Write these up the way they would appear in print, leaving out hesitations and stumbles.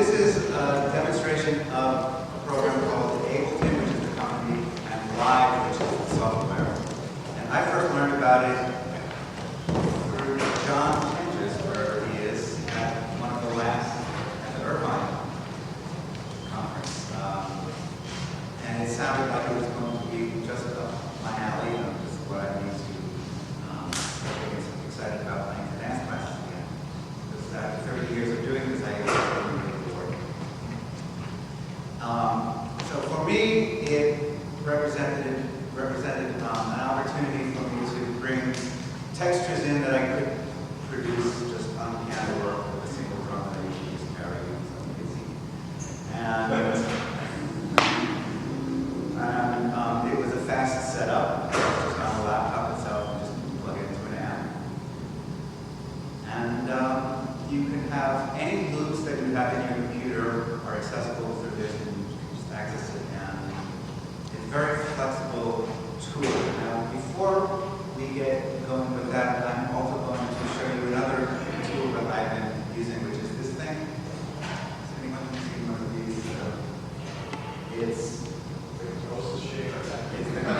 This is a demonstration of a program called Ableton, which is the company, and Live, which is the software. And I first learned about it through John Tinges, where he is at one of the last, at the Irvine conference. And it sounded like it was going to be just up my alley, this is what I need to get excited about playing for dance classes again. Because after 30 years of doing this, I get really bored. So for me, it represented an opportunity for me to bring textures in that I could produce just on piano or with a single drum that I usually use carry and something easy. And it was a fast setup, just on the laptop itself, and just plug it into an amp. And you can have any loops that you have in your computer are accessible through this, and you can just access it. And it's a very flexible tool. Now, before we get going with that, I'm also going to show you another tool that I've been using, which is this thing. Has anyone seen one of these? It's now,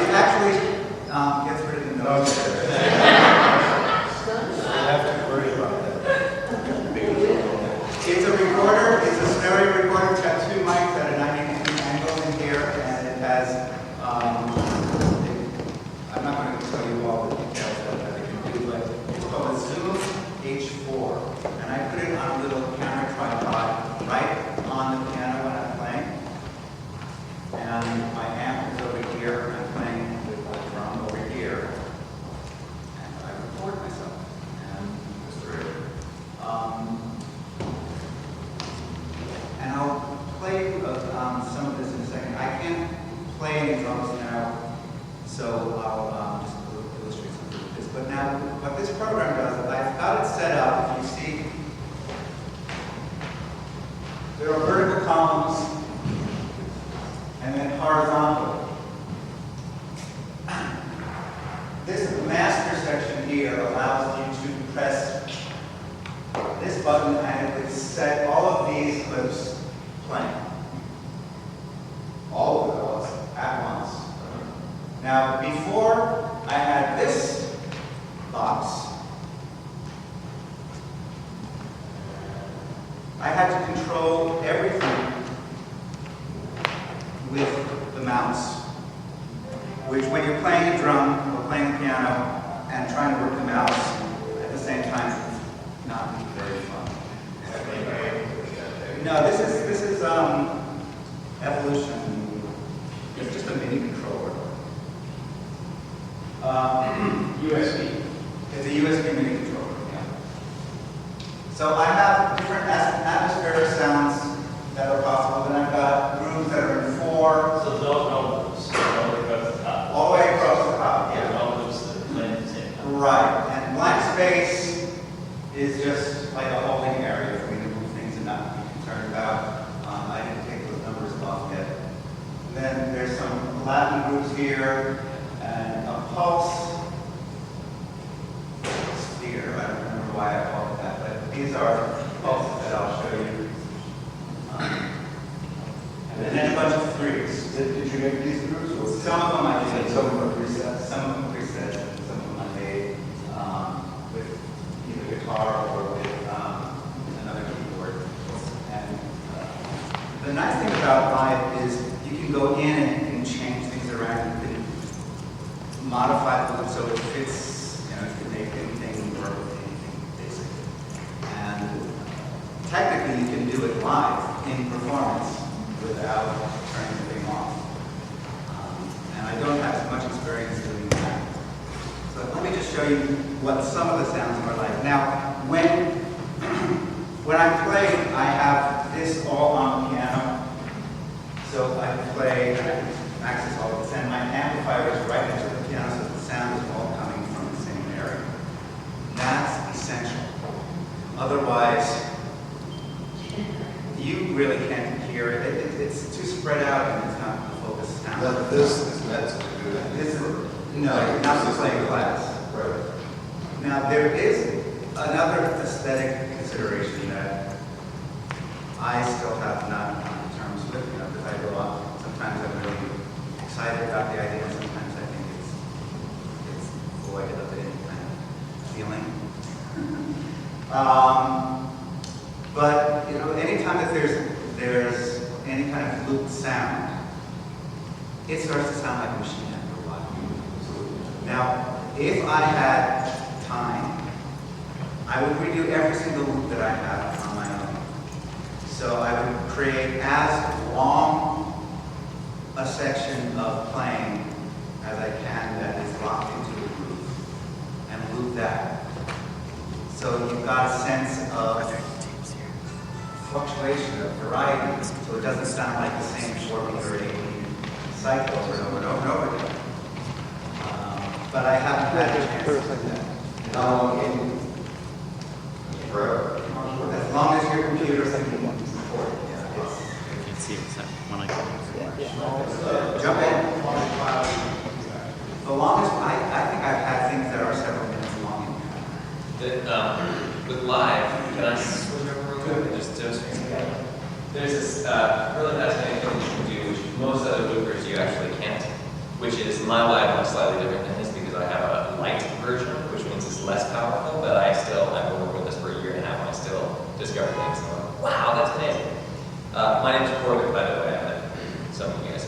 it actually gets rid of the noise. You have to worry about that. It's a recorder. It's a stereo recorder. It's got two mics at a 90-degree angle in here, and it has. I'm not going to tell you all the details that it can do, but it's called a Zoom H4, and I put it on a little camera tripod right on the piano when I'm playing. And my amp is over here, I'm playing with my drum over here, and I record myself, and it's through. And I'll play some of this in a second. I can't play any drums now, so I'll just illustrate something with this. But now, what this program does, I've got it set up, if you see, there are vertical columns, and then horizontal. This master section here allows you to press this button and it would set all of these clips playing. All of those at once. Now, before I had this box, I had to control everything with the mouse, which when you're playing a drum or playing the piano and trying to work the mouse at the same time, it's not very fun. No, this is Evolution. It's just a MIDI controller. USB. It's a USB MIDI controller. Yeah. So I have different atmospheric sounds that are possible, and I've got grooves that are in 4. So those no loops, all the way across the top. All the way across the top, yeah. No loops that play at the same time. Right, and blank space is just like a holding area for me to move things and not be concerned about. I didn't take those numbers off yet. And then there's some Latin groups here, and a pulse sphere. I don't remember why I called it that, but these are pulses that I'll show you. And then a bunch of 3s. Did you make these grooves? Or Some of them I did. some of them are presets? Some of them presets, and some of them I made with either guitar or with another keyboard. And the nice thing about Live is you can go in and you can change things around. You can modify the loop so it fits, you can make anything work with anything, basically. And technically you can do it live in performance without turning the thing off. And I don't have much experience doing that. So let me just show you what some of the sounds are like. Now, when I play, I have this all on the piano. So I play, I can access all of this, and my amplifier is right next to the piano, so the sound is all coming from the same area. That's essential. Otherwise, you really can't hear it. It's too spread out and it's not the focused sound. But this is meant to do that. This is, no, not to play class. Right. Now, there is another aesthetic consideration that I still have not come to terms with, because I go off, sometimes I'm really excited about the idea, and sometimes I think it's void of any kind of feeling. But, anytime that there's any kind of looped sound, it starts to sound like a machine after a while. Now, if I had time, I would redo every single loop that I have on my own. So I would create as long a section of playing as I can that is locked into a groove, and loop that. So you've got a sense of fluctuation, of variety, so it doesn't sound like the same 4-beat or 8-beat cycle over and over and over and over again. But I haven't had a chance to do that. How long in? Forever. As long as your computer can support it. Yeah, You can see it's when I go. jump in. The longest, I think I've had things that are several minutes long. With live, can I switch over real quick? Just there's this really fascinating thing you can do, which most other loopers you actually can't, which is my live looks slightly different than this because I have a light version, which means it's less powerful, but I've been working with this for a year and a half, and I still discover things. And I'm like, wow, that's amazing. My name's Corbett, by the way. I met some of you guys.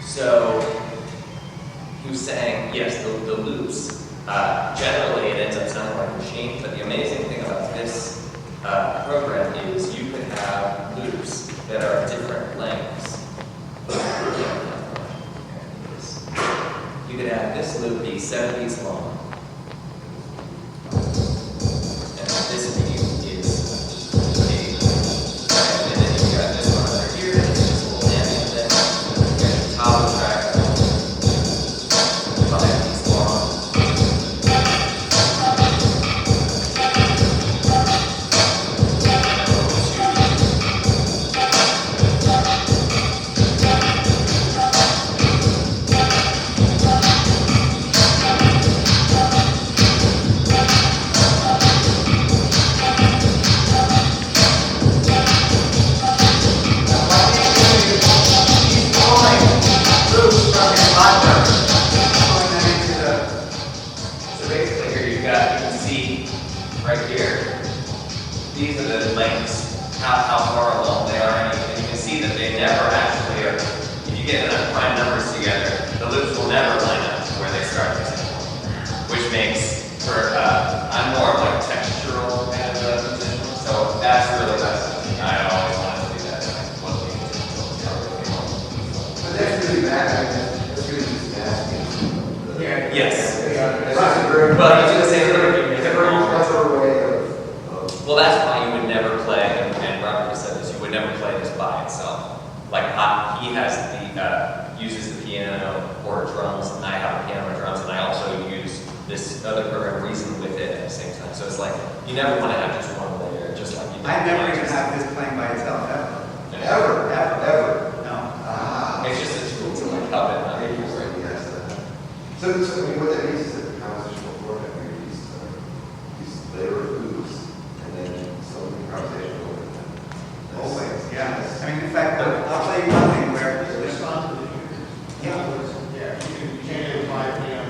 So he was saying, yes, the loops. Generally, it ends up sounding like a machine, but the amazing thing about this program is you could have loops that are different lengths. You could have this loop be 7 beats long, and this beat is 8. And then you've got this one over here, this little ambient thing. You've got the top of the track, 5 beats long. So basically here you can see right here, these are the lengths, how far along they are, and you can see that they never actually are, if you get enough prime numbers together, the loops will never line up to where they start this which makes for, I'm more of like a textural kind of musician, so that's really fascinating. I always wanted to do that. But that's really bad. That's really just masking. Yes. That's a very. Well, you do the same thing. It's a very clever way of. Well, that's why you would never play, and Robert has said this, you would never play this by itself. Like, he has uses the piano or drums, and I have a piano and drums, and I also use this other program, Reason, with it at the same time. So it's like, you never want to have just one layer, just like you do. I never even have this playing by itself, ever. Ever. No. It's just a tool to like help it. Not Maybe you're right, yes. So, I mean, what that means is that the compositional format, we use these layer of loops, and then some improvisation over them. Always, yeah. I mean, in fact, I'll tell you one thing where.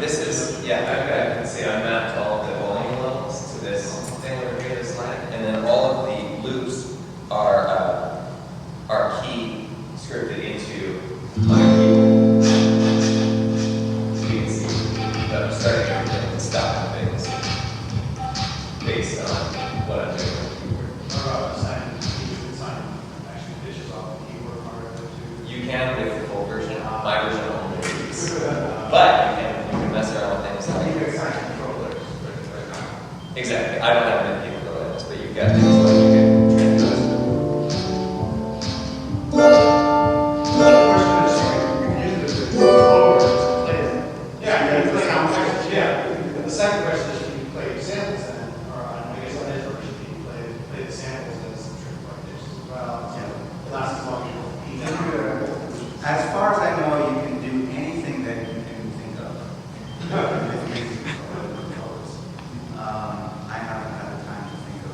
This is, yeah, I can see I mapped all of the volume levels to this thing over here, this line, and then all of the loops are key scripted into other keyboard. So you can see that I'm starting everything and stopping things based on what I'm doing with the keyboard. You can with the full version. My version only loops. But you can mess around with things like exactly. I don't have many people go at this, but you've got things like you can The second question is, can you play samples then? Or I guess on this version, can you play the samples and some trick like this as well? Last as long as As far as I know, you can do anything that you can think of. I haven't had the time to think of.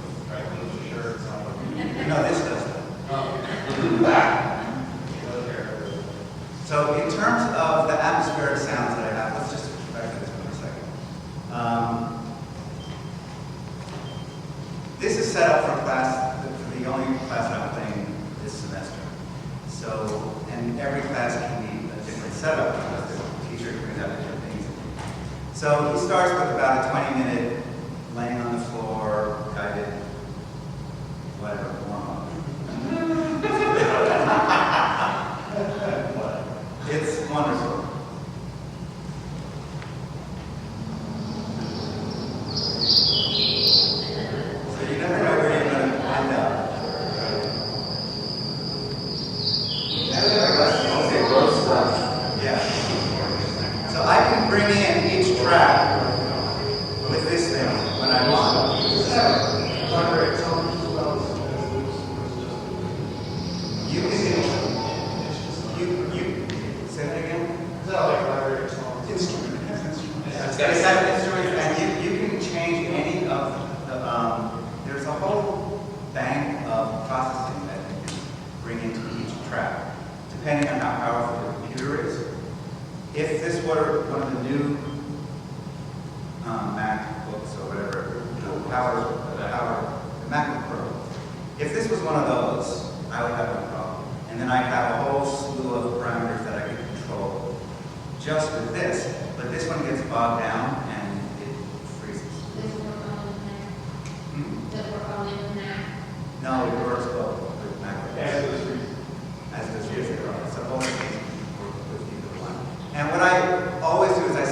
This is set up for class, for the only class that I'm playing this semester. So, and every class can be a different setup because the teacher brings out different things. So he starts with about a 20-minute laying on the floor, guided, whatever, warm-up. It's wonderful. So you never know where you're going to end up. Yeah. So I can bring in each track with this thing when I want. You can you say that again? Instrument. It's It's got got instruments, and you can change any of the. There's a whole bank of processing that you can bring into each track, depending on how powerful the computer is. If this were one of the new MacBooks or whatever, the MacBook Pro, if this was one of those, I would have no problem. And then I'd have a whole slew of parameters that I could control just with this. But this one gets bogged down and it freezes. Does it work on the Mac? Does it work on the Mac? No, it works both with MacBook. As those reasons. As does yours. So both of these work with either one. And what I always do is I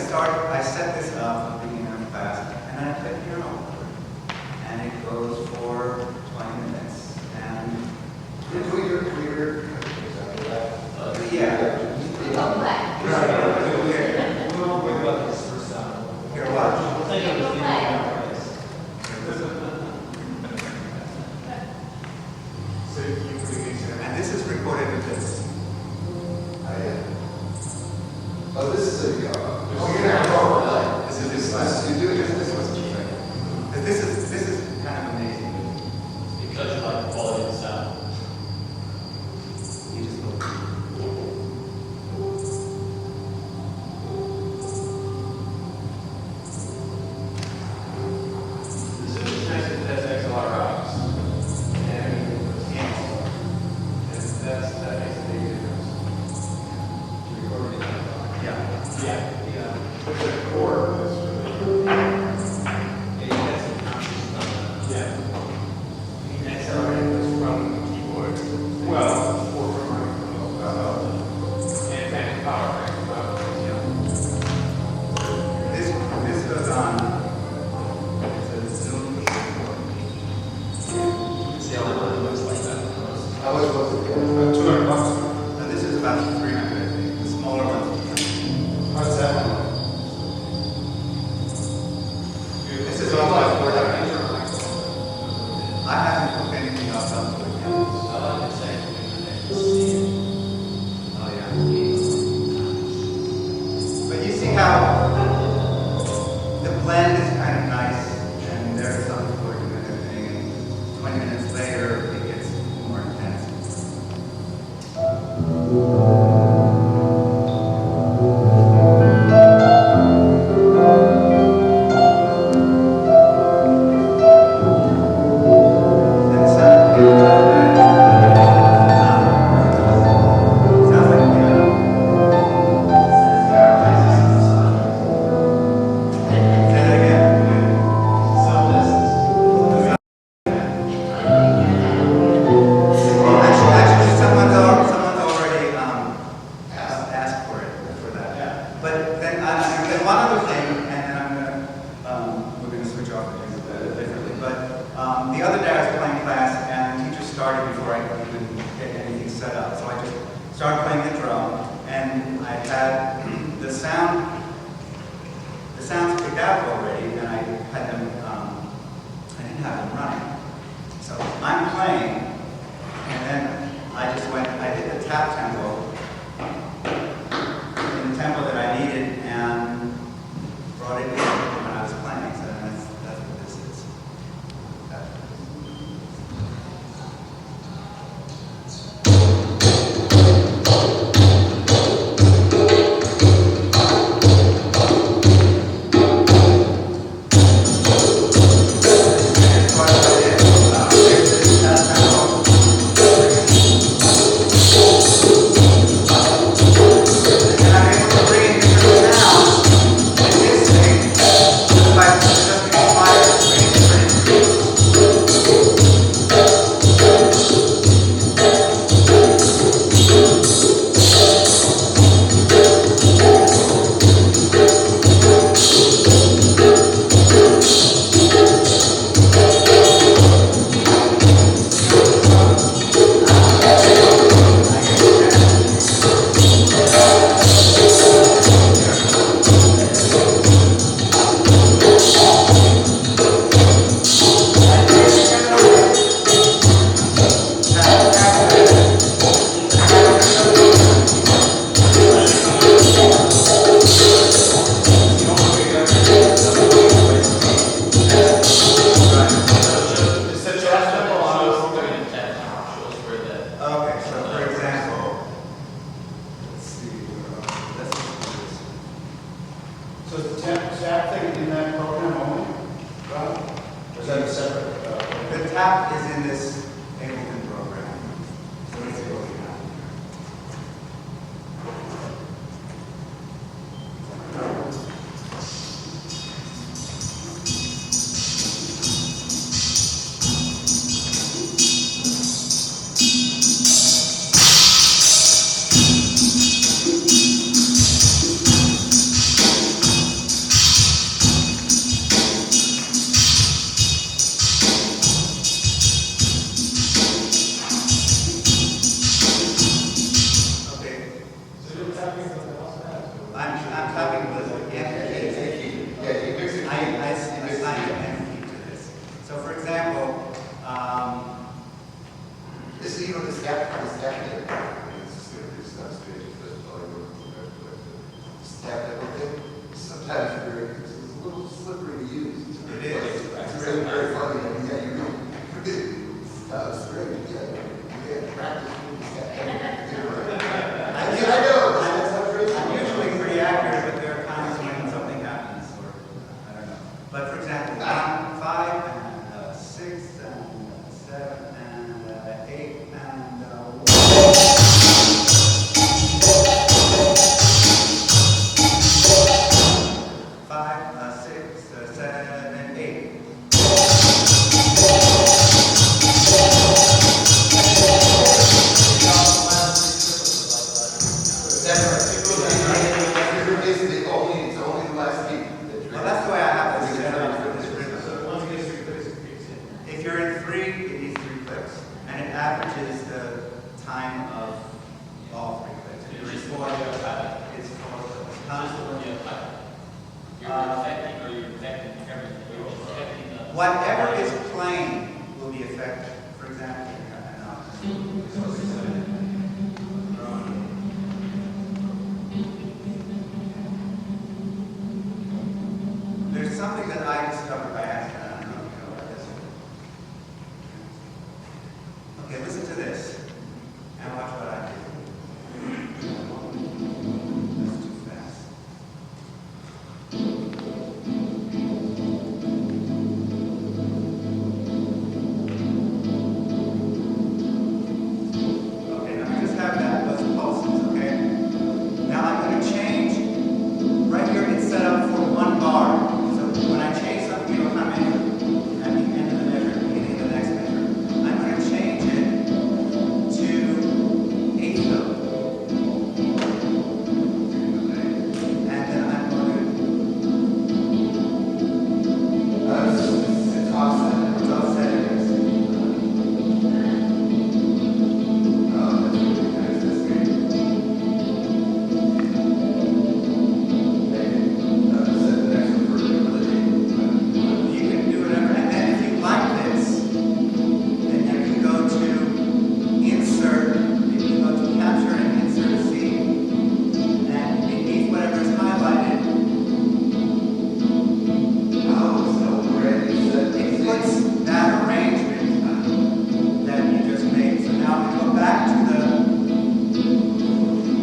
set this up at the beginning of class, and then I play piano. And it goes for 20 minutes. And yeah. Go play. Here, watch. Go play. And this is recorded with this. Oh, this is a, you do it, this was But this is kind of amazing. Because you like the quality of the sound. You just go. This is nice that that's XLR out. And that makes a big difference. Yeah. Yeah. With the core, that's really. Yeah. XLR was from the keyboard. Well, for and back power. This goes on. It's a Zoom keyboard. It's the only one that looks like that. how much was it? $200. And this is about 300, I think. The smaller ones. How does that one? This is all my board. I haven't hooked anything else up to it yet. Oh yeah. But you see how the blend is kind of nice, and there's some recording and everything, and 20 minutes later it gets more intense. And the sound gets sounds like piano. Say that again. Actually, someone's already asked for that. But then one other thing, and then we're going to switch off and do it differently. But the other day I was playing class, and the teacher started before I could even get anything set up. So I just started playing the drum, and I had the sounds picked out already, and I had them. I didn't have them running. So I'm playing, and then I hit the tap tempo in the tempo that I needed and brought it in when I was playing. So that's what this is. Quite a bit. tap is in this Ableton program. So let's see what we have I'm tapping with the F key. Yeah, he mixes it. I assign an F key to this. So for example, This is even the step there. It's not straight, it's just volume. Step everything. Sometimes it's a little slippery to use. It is. It's really very funny. I mean, yeah, you really, it's great. Yeah, you can't practice with the step. I know. That's not great. I'm usually pretty accurate, but there are times when something happens, or I don't know. But for example, 5 and 6 and 7 and 8 and 5, 6, 7 and 8. That's right. It's only the last beat. Well, that's the way I have this set up for this So rhythm. once it gets 3 clicks, it kicks in. If you're in 3, it needs 3 clicks. And it averages the time of all 3 clicks. If you're in 4, it's 4 clicks. Whatever is playing will be affected. For example, there's something that I discovered by accident. I don't know if you know about this. Okay, listen to this. And watch what I do. That's too fast. Okay, now we just have those pulses, okay? Now I'm going to change. Right here it's set up for 1 bar. So when I change something, you know how many at the end of the measure, at the beginning of the next measure. I'm going to change it to 8th note. Okay? And then I'm going It's awesome. to offset it. Oh, that's really nice. That's great. Set the next one for ability. You can do whatever. And then if you like this, then you can go to insert, you can go to capture and insert scene. And beneath whatever is highlighted, Oh, so already set it puts that arrangement that you just made. So now we go back to the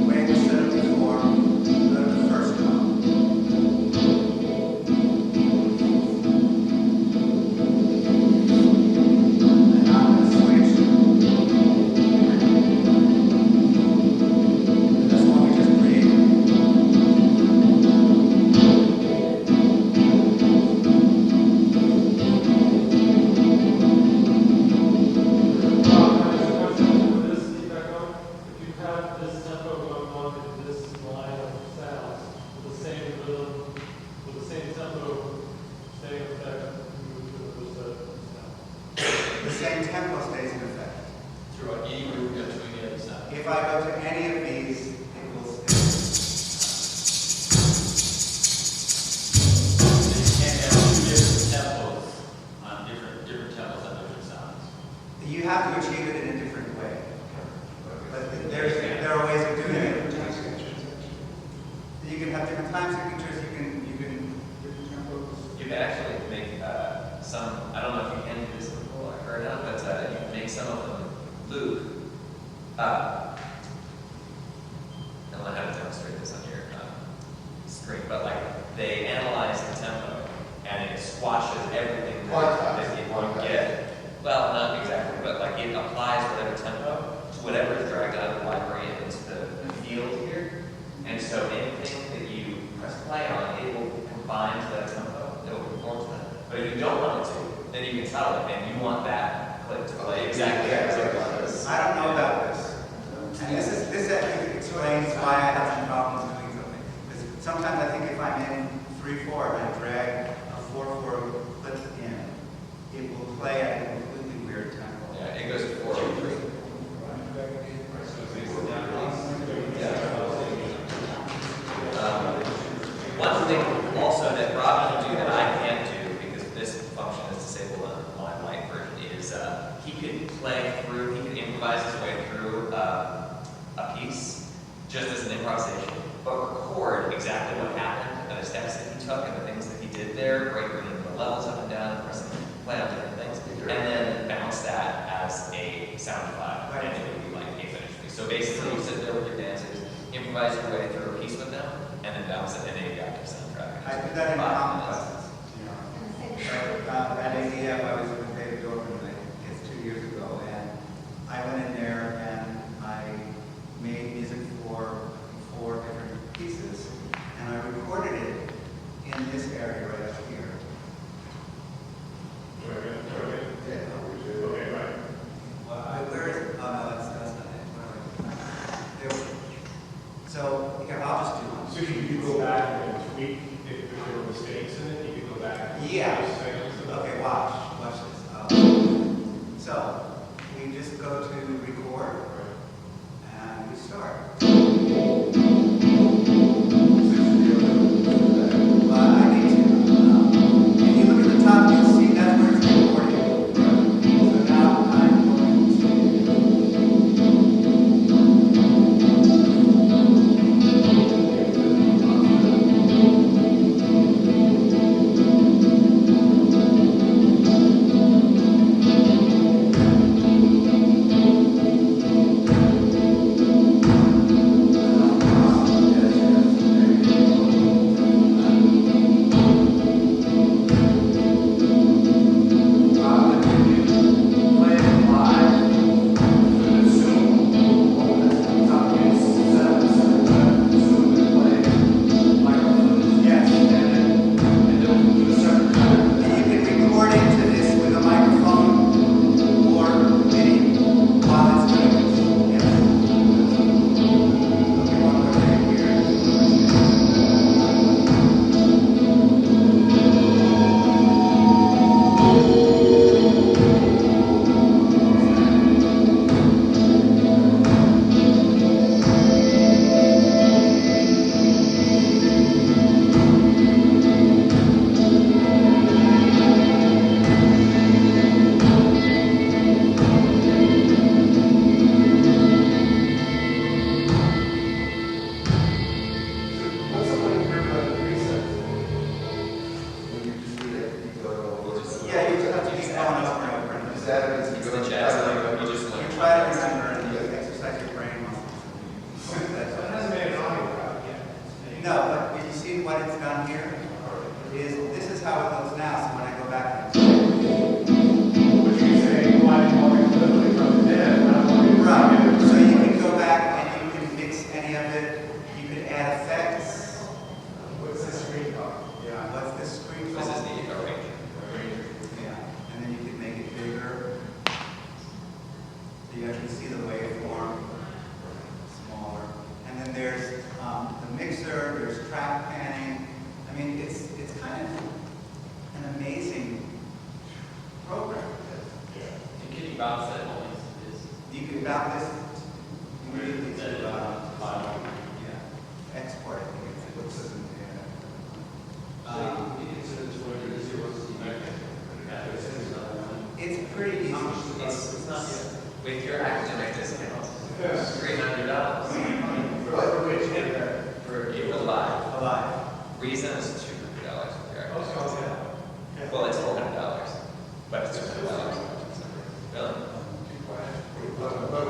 way we set it before. Go to the first one. And I'm going to switch. That's what we just created. If you have this tempo going on in this line of sounds with the same rhythm, with the same tempo, same effect, you would do sound. The same tempo stays in effect. Through any group and to any other sound. If I go to any of these, it will stay. You can't have 2 different tempos on different tempos on different sounds. You have to achieve it in a different way. But there are ways of doing it. You can have different time signatures, you can different tempos. You can actually make some, I don't know if you can do this or not, but you can make some of them loop. I don't know how to demonstrate this on your screen, but like they analyze the tempo and it squashes everything that you get. Well, it applies whatever tempo to whatever is dragged out of the library and into the field here. And so anything that you press play on, it will combine to that tempo, it will conform to that. But if you don't want it to, then you can tell it, and you want that clip to play exactly as it was. I don't know about this. And this actually explains why I have some problems doing something. Because sometimes I think if I'm in 3/4 and I drag a 4/4 clip in, it will play at a completely weird tempo. Yeah, it goes 4/3. One thing also that Rob can do that I can't do, because this function is disabled on my light version, is he could play through, he could improvise his way through a piece, just as an improvisation, but record exactly what happened, and the steps that he took, and the things that he did there, right, bringing the levels up and down, pressing play on different things, and then bounce that as a sound file, and it would be like a finished piece. So basically, you sit there with your dancers, improvise your way through a piece with them, and then bounce it in a active soundtrack. I do that in common classes. At ADM, I was with David Dorman, I guess 2 years ago, and I went in there and I made music for 4 different pieces, and I recorded it in this area right up here. Okay, right. Where is it? Oh, no, that's not it. There we go. So, here, I'll just do one. So you could go back and tweak if there were mistakes in it, you could go back. And Yeah. seconds. Okay, watch this. So, we just go to record, and we start. But I need to, if you look at the top, you'll see that's where it's recording. So now I'm going to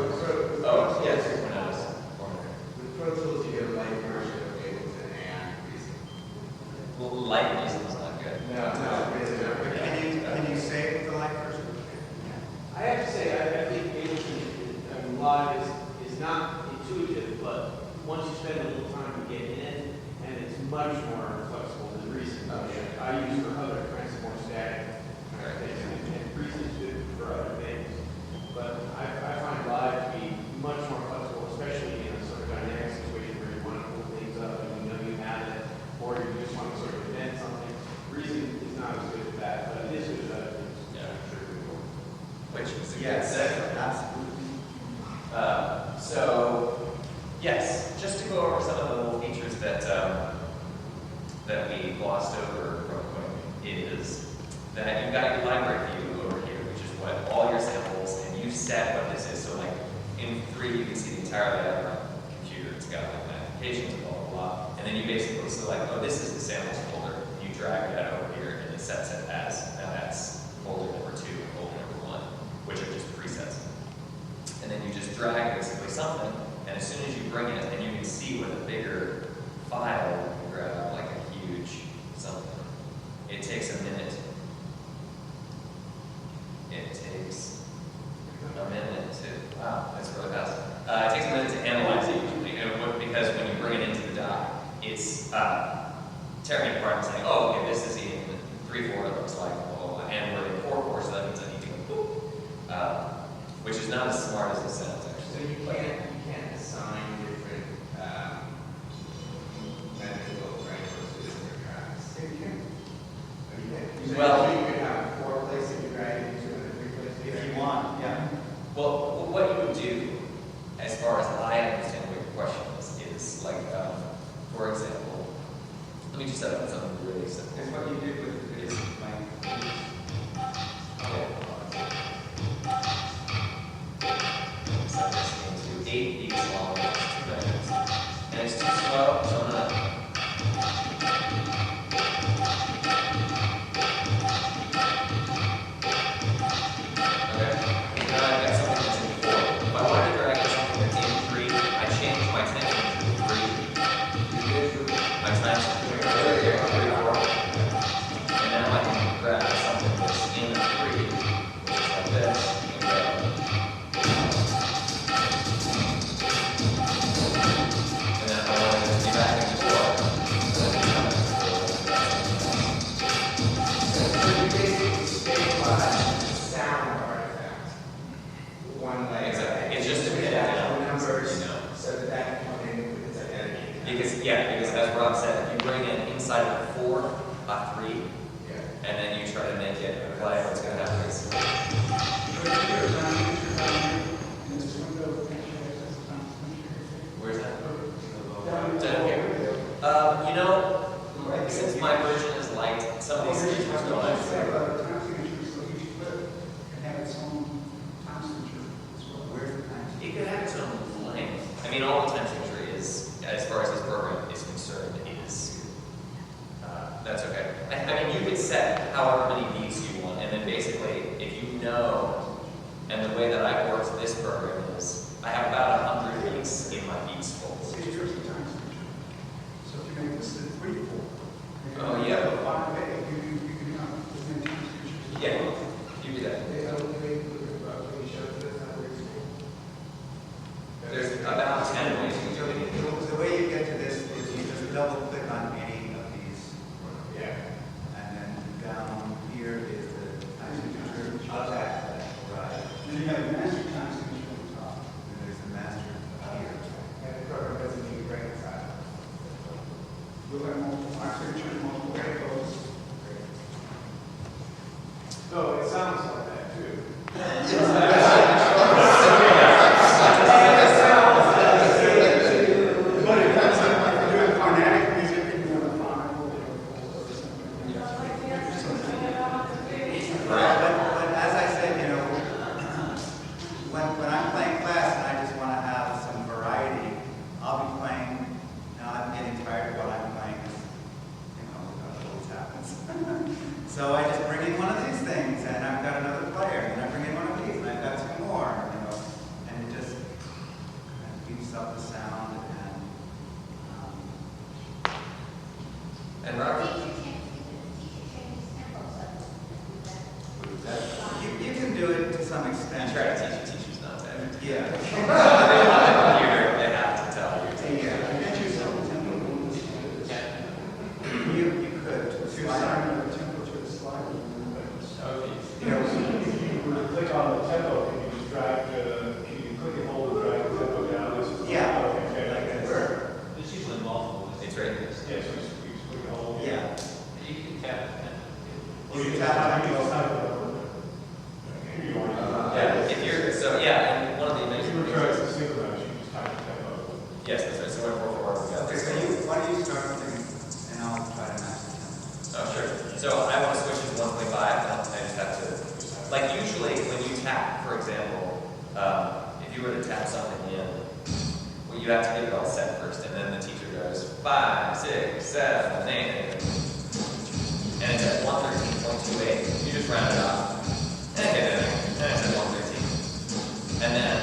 But much more flexible than Reason. I use for other kinds of more static kind of things, and Reason's good for other things. But I find Live to be much more flexible, especially in a sort of dynamic situation where you want to pull things up and you know you have it, or you just want to sort of invent something. Reason is not as good at that, but it is good at other things. Yeah. I'm sure we will. Which is a good Yes, segue. absolutely. So, yes, just to go over some of the little features that that we glossed over real quick is that you've got your library view over here, which is what all your samples, and you've set what this is. So, like in 3, you can see the entire layout on the computer. It's got like notifications, blah blah blah, and then you basically select, oh, this is the samples folder. You drag that over here, and it sets it as now that's folder number 2 and folder number 1, which are just presets. And then you just drag basically something, and as soon as you bring it, and you can see with a bigger file, you can grab like a huge something. It takes a minute. It takes a minute to, wow, that's really fast. It takes a minute to analyze it usually, because when you bring it into the dock, it's tearing it apart and saying, oh, okay, this is in 3/4, it looks like, blah, blah, blah. And we're in 4/4, so that means I need to go boop. Which is not as smart as it sounds, So actually. you can't assign different methods, right, to different tracks. You can. Well- You could have 4 places you drag it into and 3 places. If you want, yeah. Well, what you would do, as far as I understand what your question is like, for example, let me just set up something really simple. It's what you did with the video, like. Okay. Set this into 8 beats long, which is 2 minutes. And it's too slow, so I'm gonna. Okay. Now I've got something that's in 4. If I wanted to drag something that's in 3, I change my tension to 3. My times right here, 3, 4. And now I can grab something that's in 3, which is like this, and go. And then if I wanted to be back in 4, then I can come back to 4. So you basically stabilize sound artifacts. One layer. Exactly. It's just a bit actual down, numbers, you know. so that can come in with its identity. Because as Rob said, if you bring in inside of 4, a 3, Yeah. and then you try to make it play, what's going to happen is where's that? Down here. You know, since my version is light, some of these features don't actually. It could have its own length. I mean, all the time signature is, as far as this program is concerned, is that's okay. I mean, you could set however many beats you want, and then basically, if you know, and the way that I worked this program is, I have about 100 beats in my beats folder. Oh, yeah. Yeah, you do that. There's about 10 ways you can do it. The way you get to this is you just double click on any of these. Yeah. And then down here is the time signature of that. Right. Then you have a master time signature on the top. And there's the master here. And the program doesn't need to reconcile. We'll have multiple time signatures, multiple echoes. So it sounds like that too. But it depends on if you're doing Carnatic music and you want a final or something. But as I said, you know, when I'm playing class and I just want to have some variety, I'll be playing, now I'm getting tired of what I'm playing, 'cause, you know, it always happens. So I just bring in one of these things, and I've got another player, and I bring in one of these, and I've got 2 more, you know, and it just kind of beefs up the sound, And Robert? you can do it to some I extent. try to teach your teachers not to ever do Yeah. that. They have to tell you. Yeah. I bet you some tempo. So yeah, and one of the If amazing you were things trying is, to synchronize, you just type the tempo. yes, that's right. So when 4/4, we got Okay, this. so why don't you start something and I'll try to match the tempo. Oh, sure. So I want to switch it to 1.5, and I just have to, like usually when you tap, for example, if you were to tap something in, well, you have to get it all set first, and then the teacher goes 5, 6, 7, 8, and it's at 113.28. You just round it off. And get in there, and it's at 113. And then,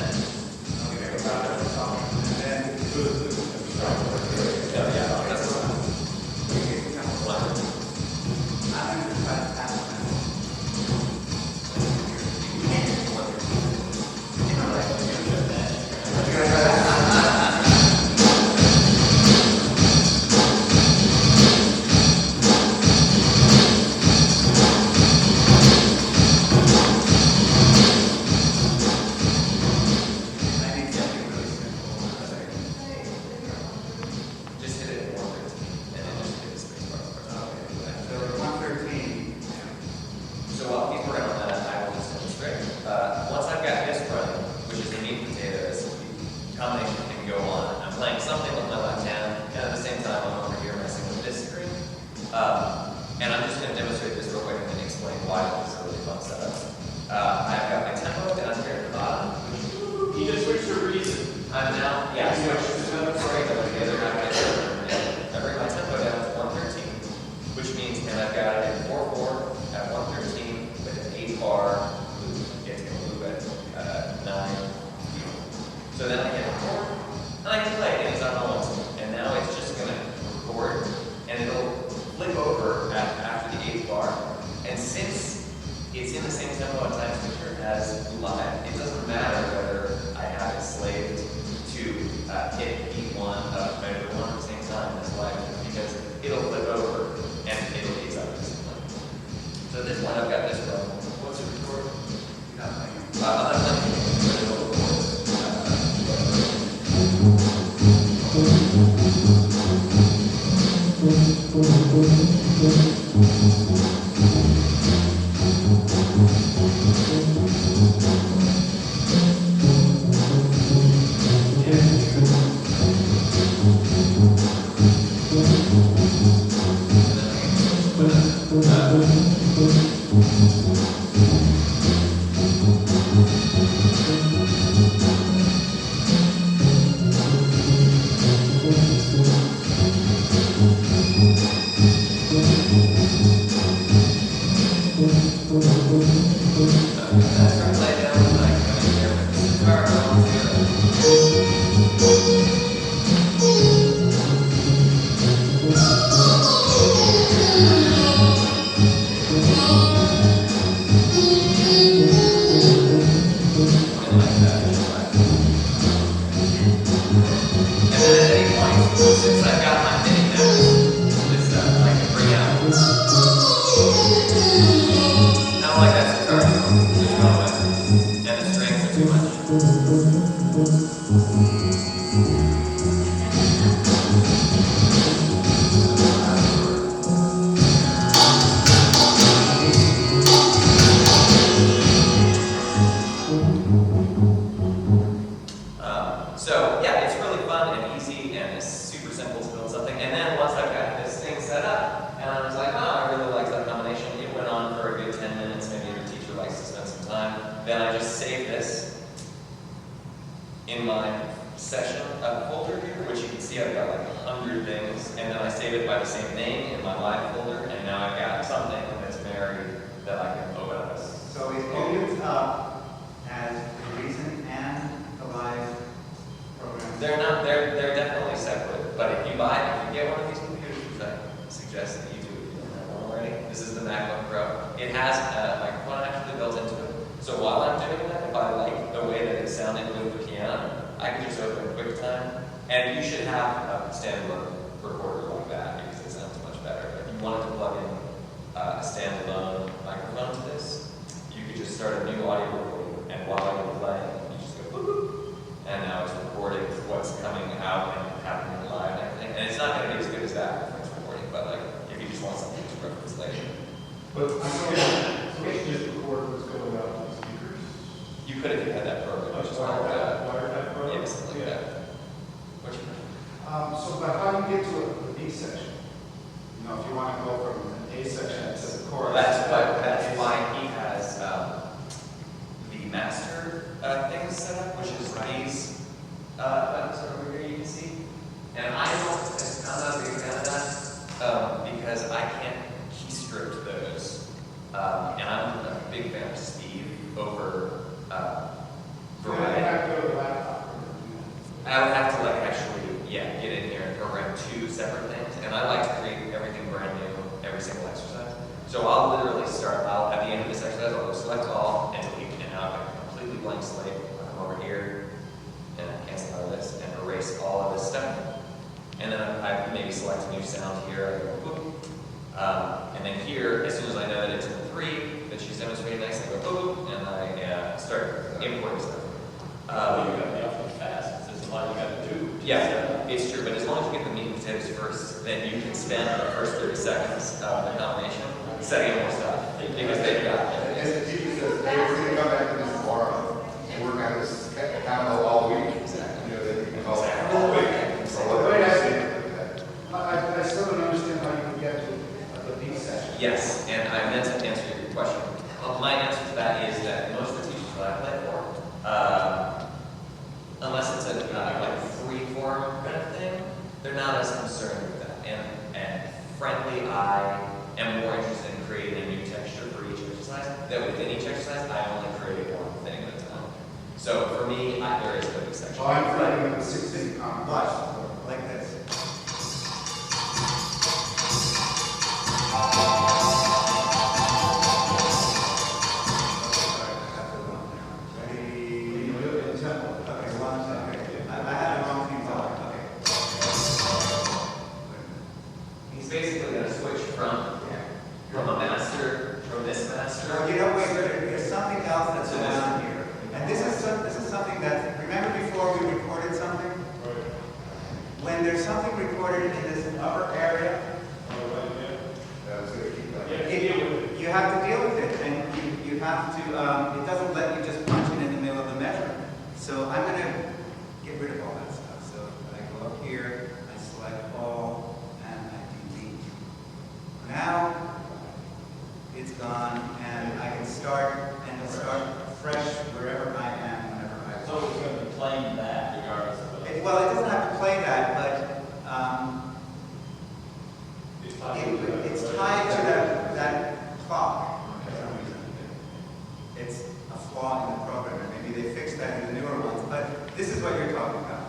Okay, we're about to talk. And then, oh yeah, that's fine. we get to tempo. One. I'm going to try to tap the tempo. I need something really simple. Just hit it at 113, and then just hit the space bar. So 113. So while people are on that, I will just demonstrate. Once I've got this running, which is the meat and potatoes, the combination can go on. I'm playing something with my left hand, and at the same time, I'm over here messing with this screen. And I'm just going to demonstrate this real quick and then explain why this is a really fun setup. I've got my tempo down here at the bottom. You just switched to reason. I'm now, yeah, so sorry, the other half I bring my tempo down to 113, which means, and I've got it in 4/4 at 113 with an 8-bar loop. It's going to loop at 9. So then I hit record, and I can play it anytime I want to. And now it's just going to record, and it'll flip over after the 8th bar. And since it's in the same tempo and time signature as live, it doesn't matter whether I have it slaved to hit beat 1 of measure 1 at the same time as live, because it'll flip over and it'll be exactly the same time. So at this point, I've got this from, what's it record? You're not playing. I'm not playing, but it'll record. Since I've got my mini notes, this I can bring out. I don't like that guitar. Just go away. And the strings are too much. So yeah, it's really fun and easy and it's super simple to build something. And then once I've got this thing set up, and I was like, oh, I really like that combination. It went on for a good 10 minutes. Maybe your teacher likes to spend some time. Then I just save this in my session folder here, which you can see I've got like 100 things. And then I save it by the same name in my live folder. And now I've got something that's married that I can open up as. So it ends up as the reason and the live program. They're definitely separate. But if you get one of these computers, which I suggest that you do if you don't have one already, this is the MacBook Pro. It has a microphone actually built into it. So while I'm doing that, if I like the way that it sounded with the piano, I can just open QuickTime. And you should have a standalone recorder like that because it sounds much better. If you wanted to plug in a standalone microphone to this, you could just start a new audio recording, and while you're playing, you just go boop, boop, and now it's recording what's coming out and happening live and everything. And it's not going to be as good as that when it's recording, but like if you just want something to reference later, But I'm going to just record what's going out to the speakers. you could if you had that program. sort of, Wire type program? yeah, something like Yeah. that. What's your question? But how do you get to the B section? You know, if you want to go from an A section to the chorus. That's why he has the master things set up, which is these buttons over here you can see. And I'm not a big fan of that because I can't keystroke those. And I'm a big fan of speed over You variety. have to go to the laptop. I would have to like actually, yeah, get in here and program two separate things. And I like to create everything brand new, every single exercise. So I'll literally start, at the end of this exercise, I'll go select all and delete, and now I've got a completely blank slate. I'll come over here and cancel out of this and erase all of this stuff. And then I maybe select a new sound here, I go boop. And then here, as soon as I know that it's in the 3 that she's demonstrating next, I go boop, and I start importing stuff. You got the option fast, it's a lot you gotta do. Yeah, it's true, but as long as you get the meat and potatoes first, then you can spend the first 30 seconds of the combination setting up more stuff, because they've got it. As the teacher says, hey, we're gonna come back to this tomorrow, and work on this combo all week. Exactly. You know, that you can call it. Wait, I still don't understand how you can get to the B section. Yes, and I meant to answer your question. Well, my answer to that is that most of the teachers that I play for, unless it's a like free form kind of thing, they're not as concerned with that. And frankly, I am more interested in creating a new texture for each exercise. That within each exercise, I only create one thing at a time. So for me, there is no big section. So I'm writing a 16 Watch, like this. Ready? Okay, one second. I had the wrong things on. Okay. He's basically going to switch from a master, from this master. So, you know, wait, there's something else that's going on here. And this is something that, remember before we recorded something? When there's something recorded in this upper area, you have to deal with it, and you have to, it doesn't let you just punch it in the middle of the measure. So I'm going to get rid of all that stuff. So I go up here, I select all, and I delete. Now, it's gone, and I can start fresh wherever I am, whenever I So it's gonna be playing that regardless of it. Well, it doesn't have to play that, but it's tied to that clock for some reason. It's a flaw in the program, and maybe they fixed that in the newer ones, but this is what you're talking about.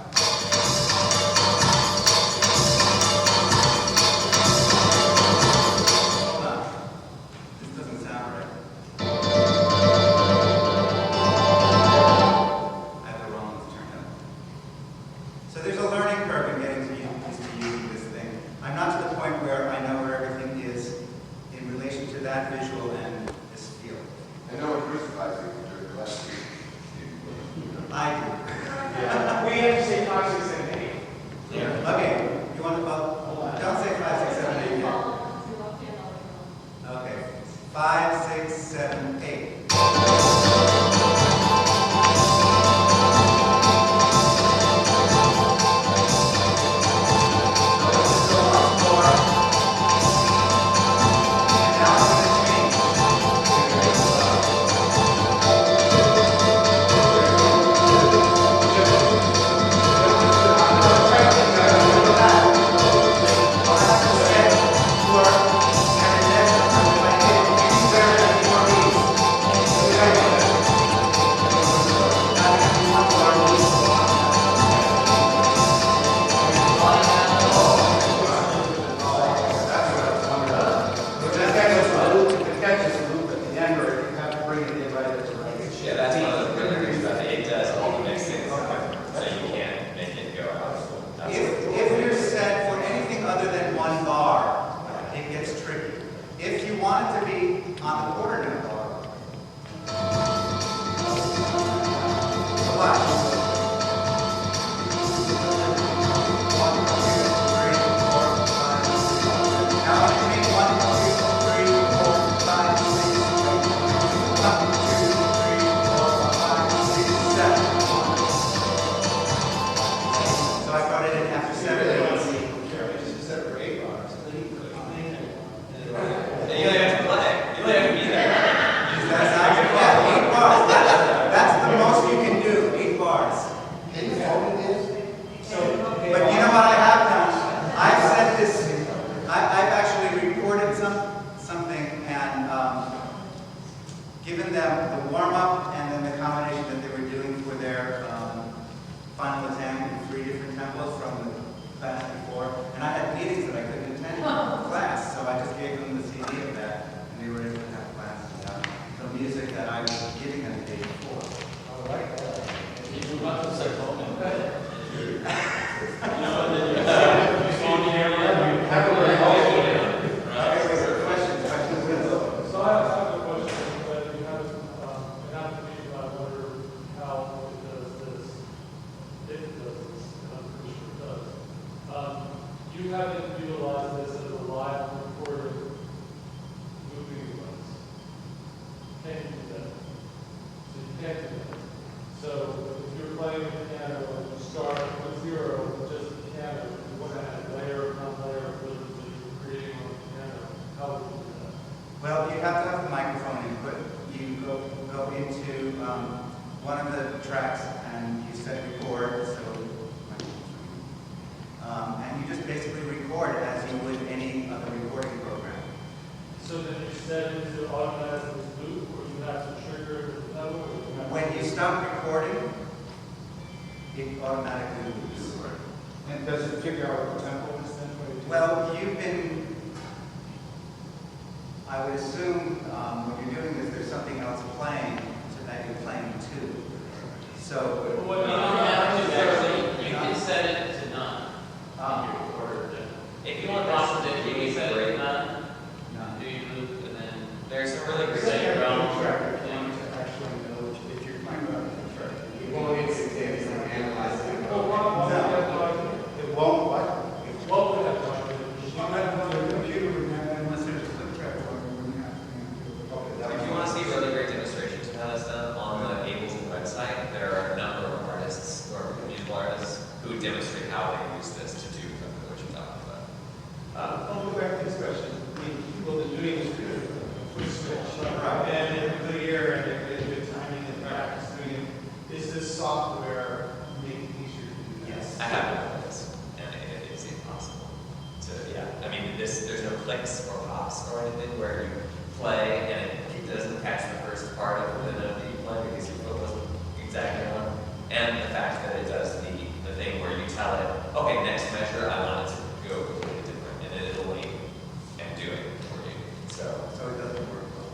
Hold on. This doesn't sound right. I have the wrong ones turned up. So there's a learning curve in getting used to using this thing. I'm not to the point where I know where everything is in relation to that visual and this field. And no one crucifies you during the last week. I do. We have to say 5, 6, 7, 8. Yeah. Okay. You want to don't say 5, 6, 7, 8 yet. Okay. 5, 6, 7, 8. Yeah, that's one of the really things about it. It does all the mixing, so you can't make it go out. If you're set for anything other than one bar, it gets tricky. If you want it to be on the quarter note bar, so watch. 1, 2, 3, 4, 5, 6. Now I can make 1, 2, 3, 4, 5, 6, 8. 1, 2, 3, 4, 5, 6, 7. So if you're playing the piano and you start with 0 with just the piano, you want to add layer upon layer of rhythms that you're creating on the piano, how would you do that? Well, you have to have the microphone input. You go into one of the tracks and you set record, so and you just basically record as you would any other recording program. So then you set it to automatically loop, or you have to trigger the pedal, or you have to... When you stop recording, it automatically loops. And does it figure out what the tempo is then? Well, you've been, I would assume when you're doing this, there's something else playing so that you're playing to. So, What You you don't have to have actually, you can set it to none. If you want this, then you can can set it to break. none, no. do you loop, and then There's some really great set your own Track thing. to actually know if you're playing on the track. Well, it's like analyzing. Well, what would that document? It won't what? What would that document? On the computer, unless there's a click track on it, we wouldn't have to. If you want to see really great demonstrations of how that's done on the Ableton website, there are a number of artists or musical artists who demonstrate how they use this to do what you're talking about. I'll go back to this question. I mean, people have been doing this for foot switch. Right. And every good ear and every good timing and practice doing it. Is this software making it easier to do that? Yes. I have done this, and it is impossible to, yeah. I mean, there's no clicks or pops or anything where you play and it doesn't catch the first part of the note that you play because your foot wasn't exactly on. And the fact that it does the thing where you tell it, okay, next measure, I want it to go completely different, and then it'll wait and do it for you. So So it doesn't work well.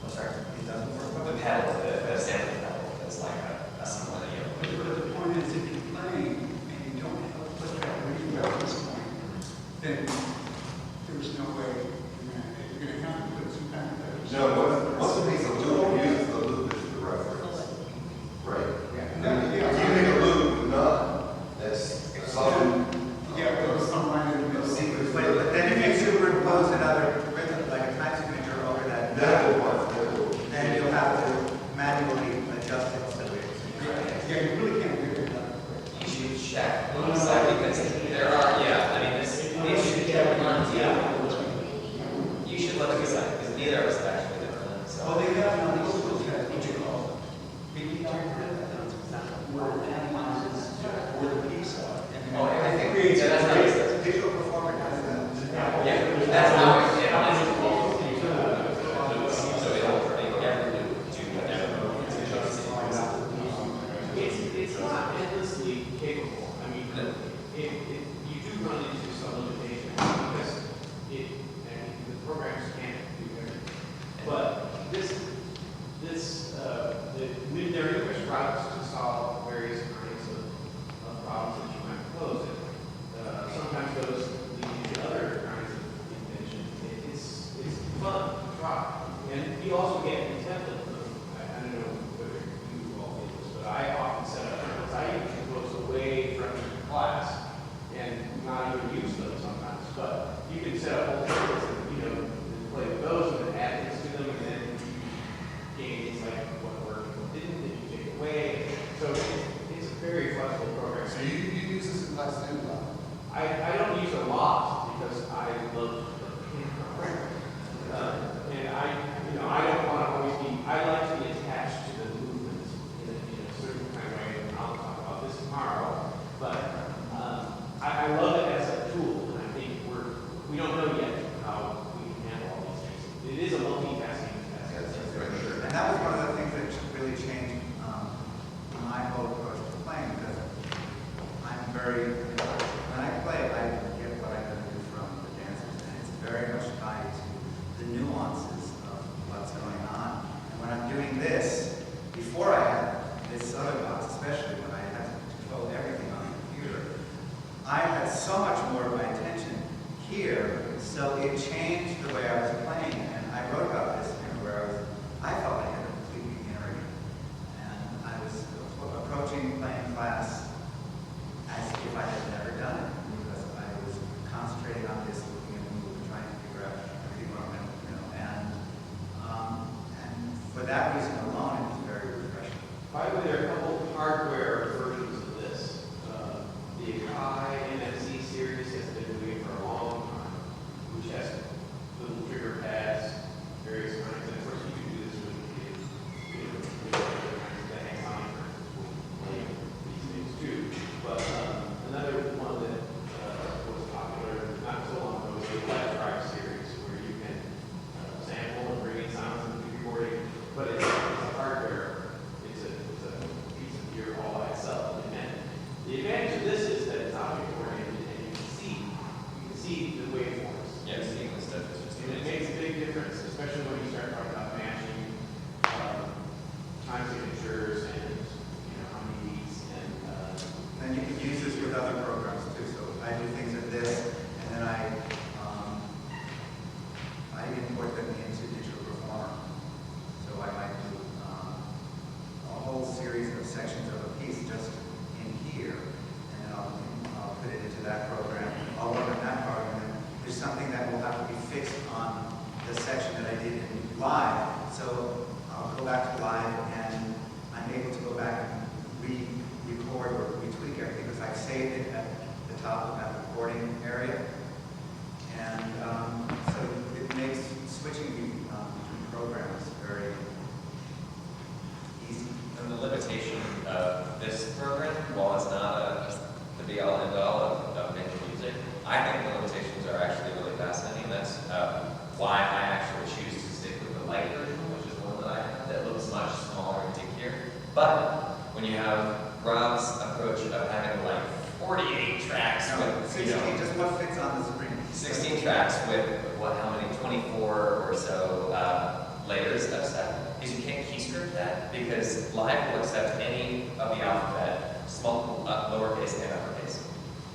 I'm sorry. It doesn't work well. The pedal, the sampling pedal, is like a similar, But the point is, if you're playing and you don't have a click track reading at this point, then there's no way you're going to have to put some kind of. No, once it makes a loop, uses the loop as the reference. Right. If you make a loop with none, that's some. Yeah, but it's some line in the middle. Sequence. But then if you superimpose another rhythm, like a time signature over that, That will work. then you'll have to manually adjust it so it's. Yeah, you really can't do it. you should check on the side because there are, yeah, I mean, this, you should check on, yeah. You should look at the side because neither of us have actually done that, so. Well, they have now these tools that teach you all. Where it analyzes where the piece are. Oh, I think Creates yeah, that's how it is. visual performer does that. Yeah, that's how it is. So it'll never do whatever. It's not endlessly capable. I mean, you do run into some limitations because the programs can't do everything. But there are numerous routes to solve various kinds of problems that you might propose. Sometimes those lead to other kinds of inventions. It's fun to try. And you also get a template from, I don't know whether you all did this, but I often set up templates. I even compose away from class and not even use them sometimes. But you can set up whole templates and, play with those and then add things to them and then gain insight of what worked and what didn't, and you take it away. So it's a very flexible program. So you use this in class and class? I don't use a lot because I love the piano. And I don't want to always be, I like to be attached to the movements in a certain kind of way. And I'll talk about this tomorrow. But I love it as a tool. And I think we don't know yet how we can handle all these things. It is a multitasking task. And that was one of the things that really changed my whole approach to playing because I'm very, when I play, I get what I can do from the dancers, and it's very much tied to the nuances of what's going on. And when I'm doing this, before I had this other box, especially when I had to control everything on the computer, I had so much more of my attention here, so it changed the way I was playing. And I wrote about this, where I felt like I had a complete beginner again. And I was approaching playing class as if I had never done it, because I was concentrating on this, looking at the movement, trying to figure out everything wrong, and for that reason alone, it was very refreshing. By the way, there are a couple hardware versions of this. The Akai NFC series has been doing it for a long time, which has little trigger pads, various kinds. And of course, you can do this with other kinds of things on these things too. But another one that was popular not so long ago was the Flash Drive series, where you can sample and bring in sounds and do recording, but it's a hardware. It's a piece of gear all by itself. And the advantage of this is that it's object oriented and you can see the waveforms. Yeah, seeing this stuff is just And it makes a big difference, especially when you start talking about matching time signatures and how many beats And you can use this with other programs too. So I do things with this, and then I import them into Digital Performer. So I might do a whole series of sections of a piece just in here, and then I'll put it into that program. I'll work on that program. And there's something that will have to be fixed on the section that I did in live. So I'll go back to live, and I'm able to go back and re-record or retweak everything because I've saved it at the top of that recording area. And so it makes switching between programs very easy. And the limitation of this program, while it's not the be-all end-all of making music, I think the limitations are actually really fascinating. That's why I actually choose to stick with the light version, which is one that I have that looks much smaller and dinkier. But when you have Rob's approach of having like 48 tracks with, 16, just what fits on the screen. 16 tracks with how many, 24 or so layers of stuff, is you can't keystroke that because Live will accept any of the alphabet, small, lowercase and uppercase.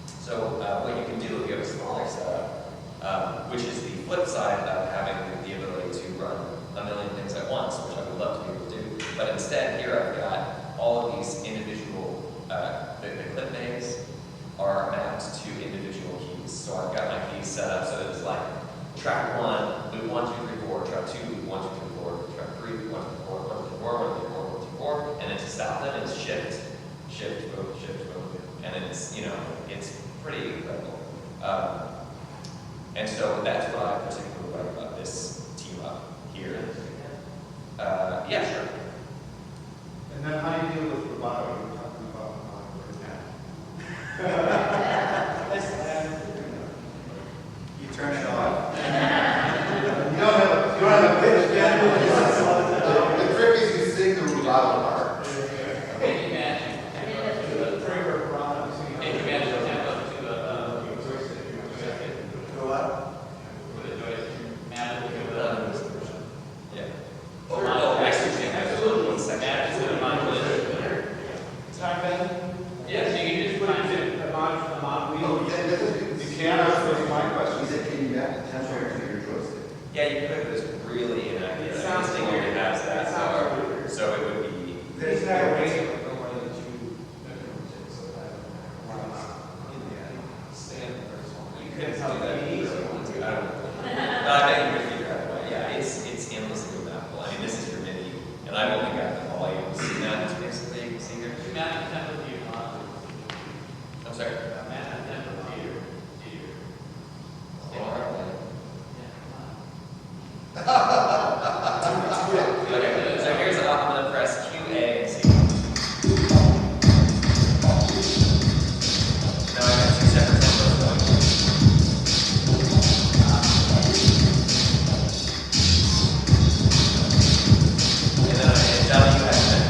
So what you can do if you have a smaller setup, which is the flip side of having the ability to run a million things at once, which I would love to be able to do. But instead, here I've got all of these individual, the clip names are mapped to individual keys. So I've got my keys set up so that it's like track 1, loop 1, 2, 3, 4, track 2, loop 1, 2, 3, 4, track 3, 1, 2, 4, 1, 2, 4, 1, 2, 4, 1, 2, 4, and then to stop them it's shift, boom, and then it's, it's pretty incredible. And so that's what I particularly like about this team up here. Yeah, sure. And then how do you deal with vibrato? We're talking about right now. You turn it off. You don't have a pitch bend. The trick is you sing the rubato part. Can you imagine the trigger product? Can you imagine the tempo to the joystick? Go up. With a joystick, map it to the. Yeah. Oh, actually, absolutely. one second. Map it to the modulation. Time bend? Yes, you can just Put find it it. in a mod Oh, wheel. yeah, You can't answer my question. He said, can you map the temperature to your joystick? Yeah, you could, but it's really inaccurate. It sounds This thing already has that, It sounds weird. so it would be. There's not a way to go more than 2 measurements, so that why not stand the first one? You could tell that if you really want to. I don't know. I bet you could figure out a way. Yeah, it's endlessly mappable. I mean, this is your MIDI, and I've only got the volumes. Now, basically, you can see here. You map the tempo to your module. I'm sorry. Map the tempo to your. All right. Yeah, come on. Okay, so here's I'm going to press Q, A, and C. Now I got 2 separate tempos going. And then I hit W, X, X.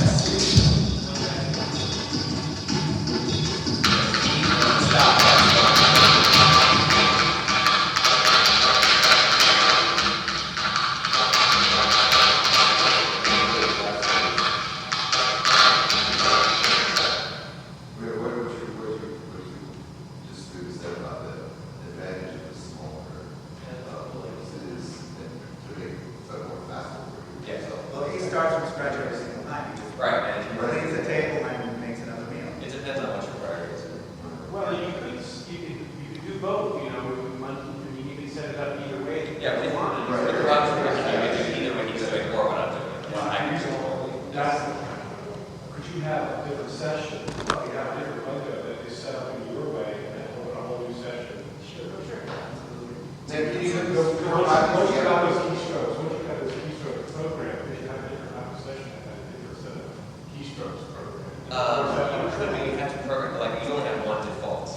you have a different session, you have a different window that is set up in your way, and then open a whole new session. Sure. Then once you got those keystrokes, programmed, you should have a different type of session and a different set of keystrokes programmed. You could, but you have to program, like, you only have one default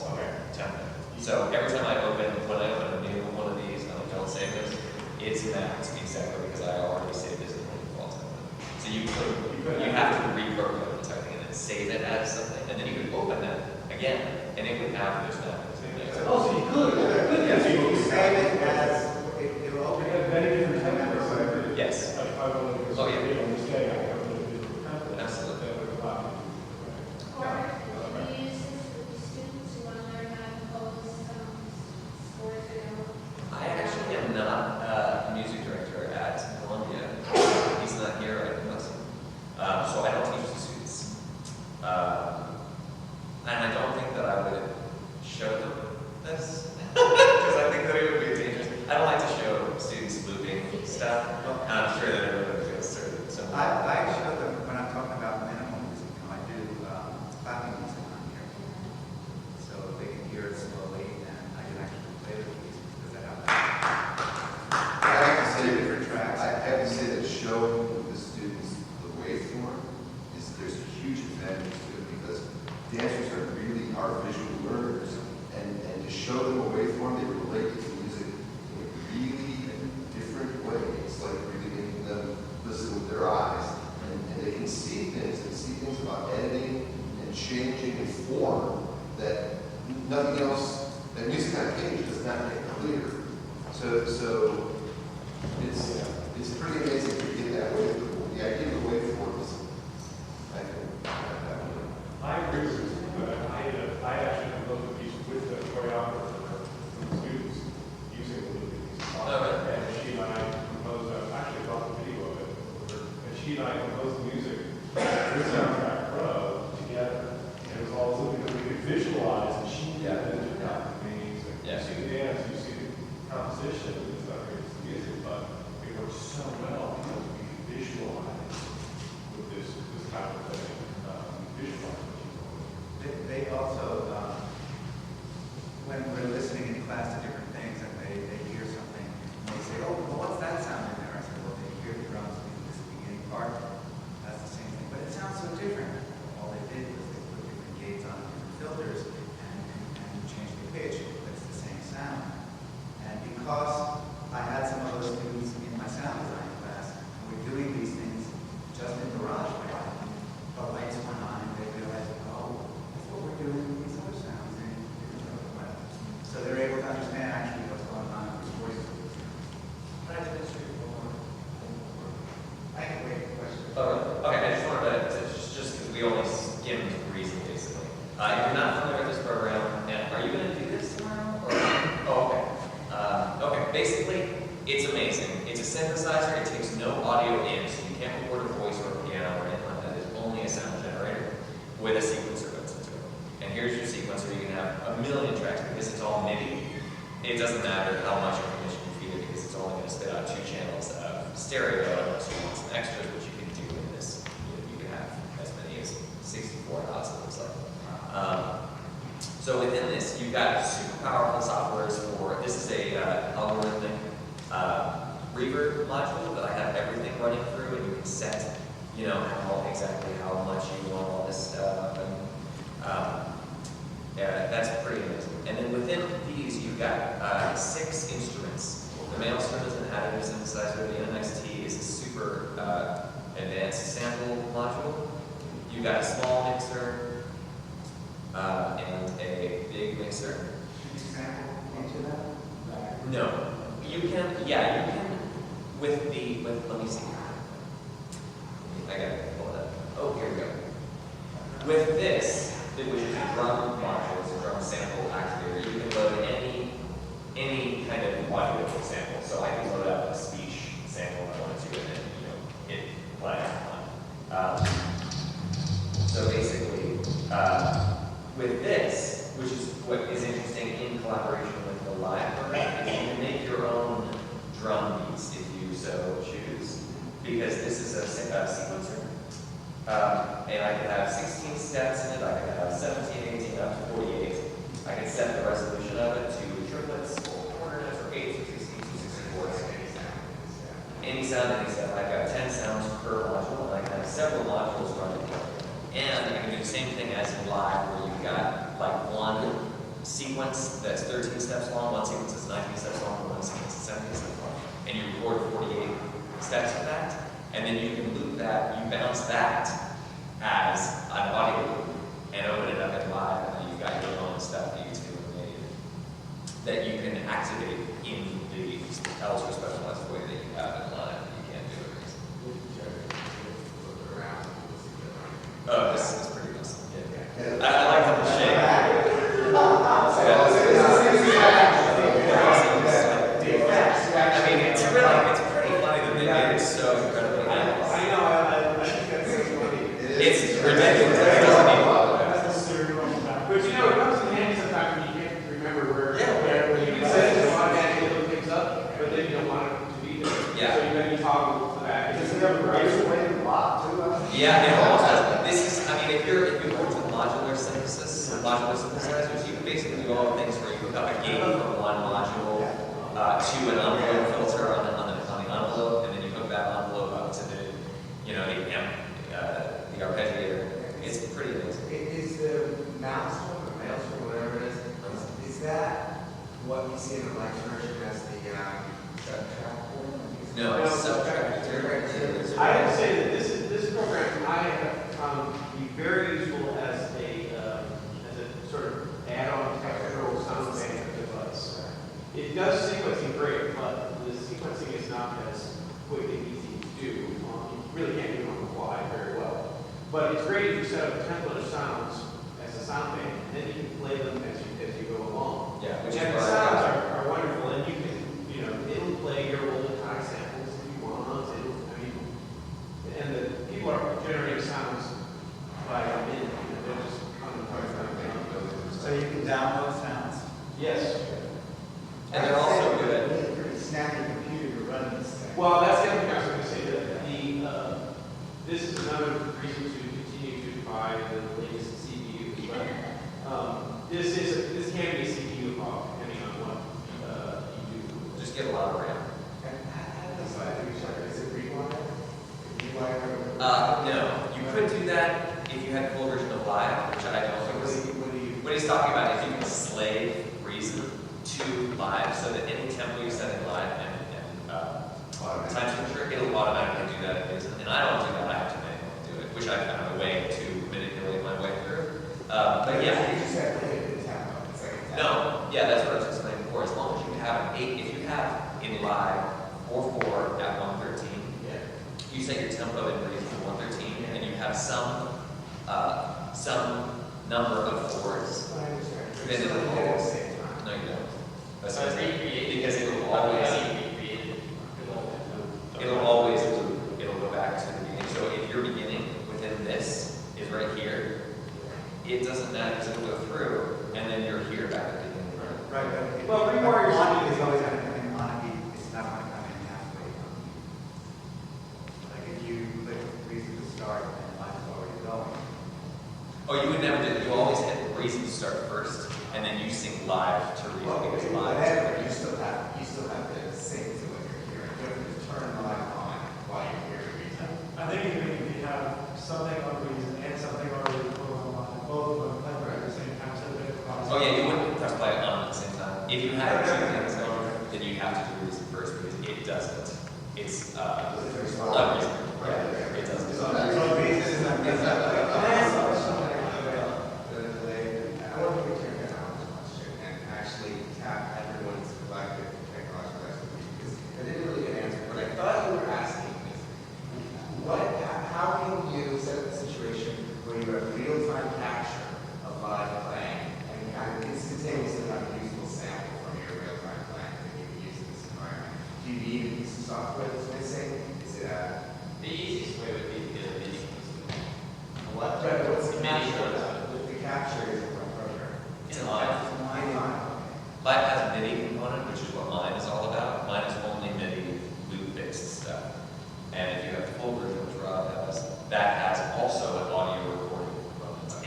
template. So every time when I open a new one of these, and I don't save this, it's mapped exactly because I already saved this in one default template. So you have to reprogram the entire thing and then save it as something, and then you could open that again, and it would have those mappings in there. Oh, so you could, Yes, you can save it as, it will open. we have many different templates. Yes. Like if I want to do Oh, yeah. on this day, I have a different template. Absolutely. That would allow me to Or if you use this with the students who want to learn how to compose scores or I actually am not a music director at Columbia. He's not here, I can listen. So I don't teach the students. And I don't think that I would show them this, because I think that it would be dangerous. I don't like to show students looping stuff, and I'm sure that everybody feels certain. So I show them when I'm talking about minimal music, I do clapping music on here. So they can hear it slowly, and I can actually play the piece because I have I have to say, different tracks. I have to say that showing the students the waveform there's a huge advantage to it because dancers are visual learners, and to show them a waveform, they relate to the music in a really different way. It's like really making them listen with their eyes, and they can see things about editing and changing the form that nothing else, that music on a page does not make clear. So it's pretty amazing to get that way. The idea of the waveform is, I think, I agree with you, but I actually composed a piece with the choreographer for the students using the movies. And she and I composed, actually brought the video of it with her, and she and I composed the music with Soundtrack Pro together. And it was all so because we could visualize and she did it into the meanings. You see the dance, you see the composition, it's not really the music, but it works so well because we can visualize with this type of thing. Visualize. They also, when we're listening in class to different things and they hear something, and they say, oh, well, what's that sound in there? I said, well, they hear the drums in this beginning part. That's the same thing, but it sounds so different. All they did was they put different gates on different filters and changed the pitch, but it's the same sound. And because I had some of those students in my sound design class, and we're doing these things just in GarageBand, the lights went on and they realized, oh, that's what we're doing with these other sounds in different ways. So they're able to understand actually what's going on with the voices. Can I just ask you one more? I can wait for questions. Okay, I just wanted to, just because we only skimmed reason basically. If you're not familiar with this program, and are you going to do this tomorrow? Or, oh, okay. Okay, basically, it's amazing. It's a synthesizer, it takes no audio in, so you can't record a voice or a piano or anything like that. It's only a sound generator with a sequencer built into it. And here's your sequencer, you can have a million tracks because it's all MIDI. It doesn't matter how much information you feed it because it's only going to spit out 2 channels of stereo unless you want some extras, which you can do in this. You can have as many as 64 knots, it looks like. So within this, you've got super powerful softwares for, this is a algorithmic reverb module that I have everything running through, and you can set, exactly how much you want all this stuff, and that's pretty amazing. And then within these, you've got 6 instruments. The Maelstrom is an additive synthesizer. The MXT is a super advanced sample module. You've got a small mixer and a big mixer. Can you sample into that? No. You can, you can, let me see. I gotta pull it up. Oh, here we go. With this, which is a drum module, it's a drum sample activator, you can load any kind of audio sample. So I can load up a speech sample if I wanted to, and then, hit play on. So basically, with this, which is what is interesting in collaboration with the live program, is you can make your own drum beats if you so choose, because this is a sequencer. And I could have 16 steps in it, I could have 17, 18, up to 48. I could set the resolution of it to triplets, or quarters, or 8s, or 16s, or 64s. Any sound, any step. I've got 10 sounds per module, and I can have several modules running. And I can do the same thing as in live, where you've got like one sequence that's 13 steps long, one sequence that's 19 steps long, and one sequence that's 17 steps long. And you record 48 steps of that, and then you can loop that, you bounce that as an audio loop, and open it up in live, and then you've got your own stuff that you can eliminate that you can activate in the ultra specialized way that you have in live. You can't do it. Oh, this is pretty awesome. Yeah. I like how the shape. I mean, it's pretty funny that they made it so incredibly nice. I know, I think that's so funny. It's ridiculous. It doesn't need But you know, it comes in handy sometimes when you can't remember where. Yeah. Where you can set it to automatically look things up, but then you don't want it to be there. Yeah. So you maybe toggle to that. Does it have a razor blade lock too? Yeah, it almost does. This is, I mean, if you work with modular synthesis, modular synthesizers, you can basically do all the things where you hook up a gate from one module to an envelope filter on the envelope, and then you hook that envelope up to the, you know, the arpeggiator. It's pretty amazing. Is the mouse or the mouse or whatever it is that what you see in the live version as the subtract board? No, it's subtract. I would say that this program I have found to be very useful as a sort of add-on textural sound management device. It does sequencing great, but the sequencing is not as quick and easy to do. You really can't do it on the fly very well. But it's great if you set up a template of sounds as a sound bank, and then you can play them as you go along. Yeah, which And is the what sounds I are wonderful, and you can, you know, it'll play your old high samples if you want. And the people are generating sounds by a minute. They're just So you can download sounds. Yes. And they're also good. It's a pretty snappy computer to run this thing. Well, that's the other thing I was going to say. That this is another reason to continue to buy the latest CPU. But this can be a CPU hog, depending on what you do. Just get a lot of RAM. And how does that do each other? Is it rewired? No, you could do that if you had a full version of live, which I don't think is. What he's talking about is you can slave Reason to live so that any tempo you set in live and time signature, it'll automatically do that in Reason. And I don't do that, I have to manually do it, which I found a way to manipulate my way through. But yeah. You just have to hit the tempo. It's like a tempo. No, yeah, that's what I was explaining before. As long as you have if you have in live 4/4 at 113, you set your tempo in Reason to 113, and you have some number of fours. I understand. Then You're it'll still hit at the always, same time. no, you don't. That's So what I'm saying. recreate Because it'll always loop. It'll go back to the beginning. So if your beginning within this is right here, it doesn't matter because it'll go through, and then you're here back at the beginning. Right. Well, rewire is quantity is always going to come in on a beat. It's not going to come in halfway. Like if you click Reason to start and life is already going. Oh, you would never do it. You always hit Reason to start first, and then you sing live to Reason because live. Whatever, you still have to sing to what you're hearing. You have to turn the light on while you're hearing Reason. I think even if you have something on Reason and something already put online, both of them playing at the same time, so they process. Oh yeah, you wouldn't press play on at the same time. If you had two things going, then you have to do Reason first because it doesn't. It's unreasonable. Yeah, it doesn't. So Reason is not I want to return to Alan's question and actually tap everyone's collective technological expertise because I didn't really get an answer. What I thought you were asking is, how can you set up a situation where you have real-time capture of live playing and kind of instantaneously have a usable sample from your real-time playing that you can use in this environment? Do you need a piece of software that's missing? Is it a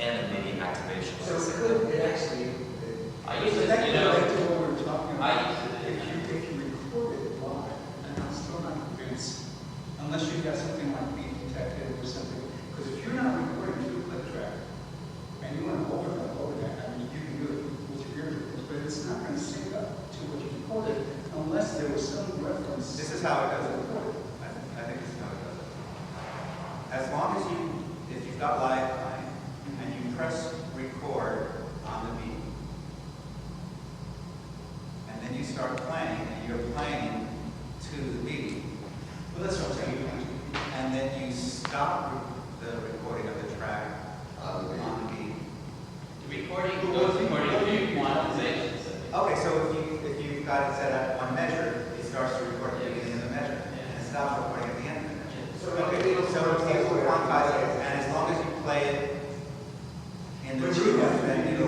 and MIDI activation. So it could, it actually, I use it, Back you to know, what we were talking about. I use it. If you record it live, and I'm still not convinced, unless you've got something like Beat Detective or something, because if you're not recording to a click track, and you want to over that, I mean, you can do it with your ears, but it's not going to sync up to what you recorded unless there was some reference. This is how it does it. I think this is how it does it. As long as if you've got live playing, and you press record on the beat, and then you start playing, and you're playing to the beat, Well, that's what I'm saying. and then you stop the recording of the track On the beat. on the beat. The recording goes according to quantization. Okay, so if you've got it set at one measure, it starts to record at the beginning of the measure, and it stops recording at the end of the measure. So Okay, it'll- so it will quantize it, and as long as you play it in the groove, then it'll.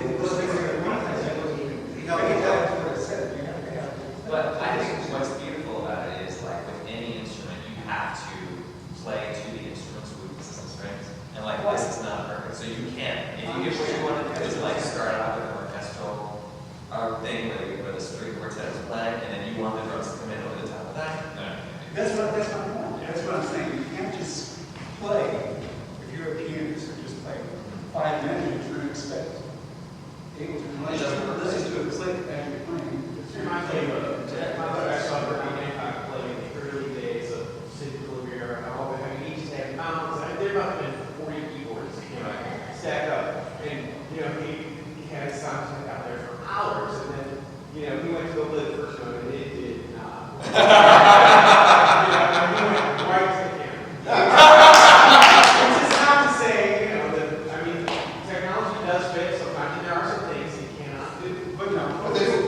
No, it does. What it said, you have to have. But I think what's beautiful about it is like with any instrument, you have to play to the instrument's weaknesses and strengths. And like this is not perfect, so you can't. If you what you want to do is like start out with an orchestral thing where the string quartet is playing, and then you want the drums to come in over the top of that. No. That's my point. That's what I'm saying. You can't just play, if you're a pianist, or just play 5 measures, you're going to expect Ableton, unless you listen to a click as you're playing. Reminds me of I saw Bernie Hancock playing in the early days of Sid Rivera and all that. I mean, he just had mountains. I mean, there must have been 40 keyboards, stacked up. And, he had his soundtrack out there for hours. And then, he went to go play the first note and it did not. He went right to the camera. Which is not to say, technology does fit. Sometimes there are some things you cannot do. But no, But there's-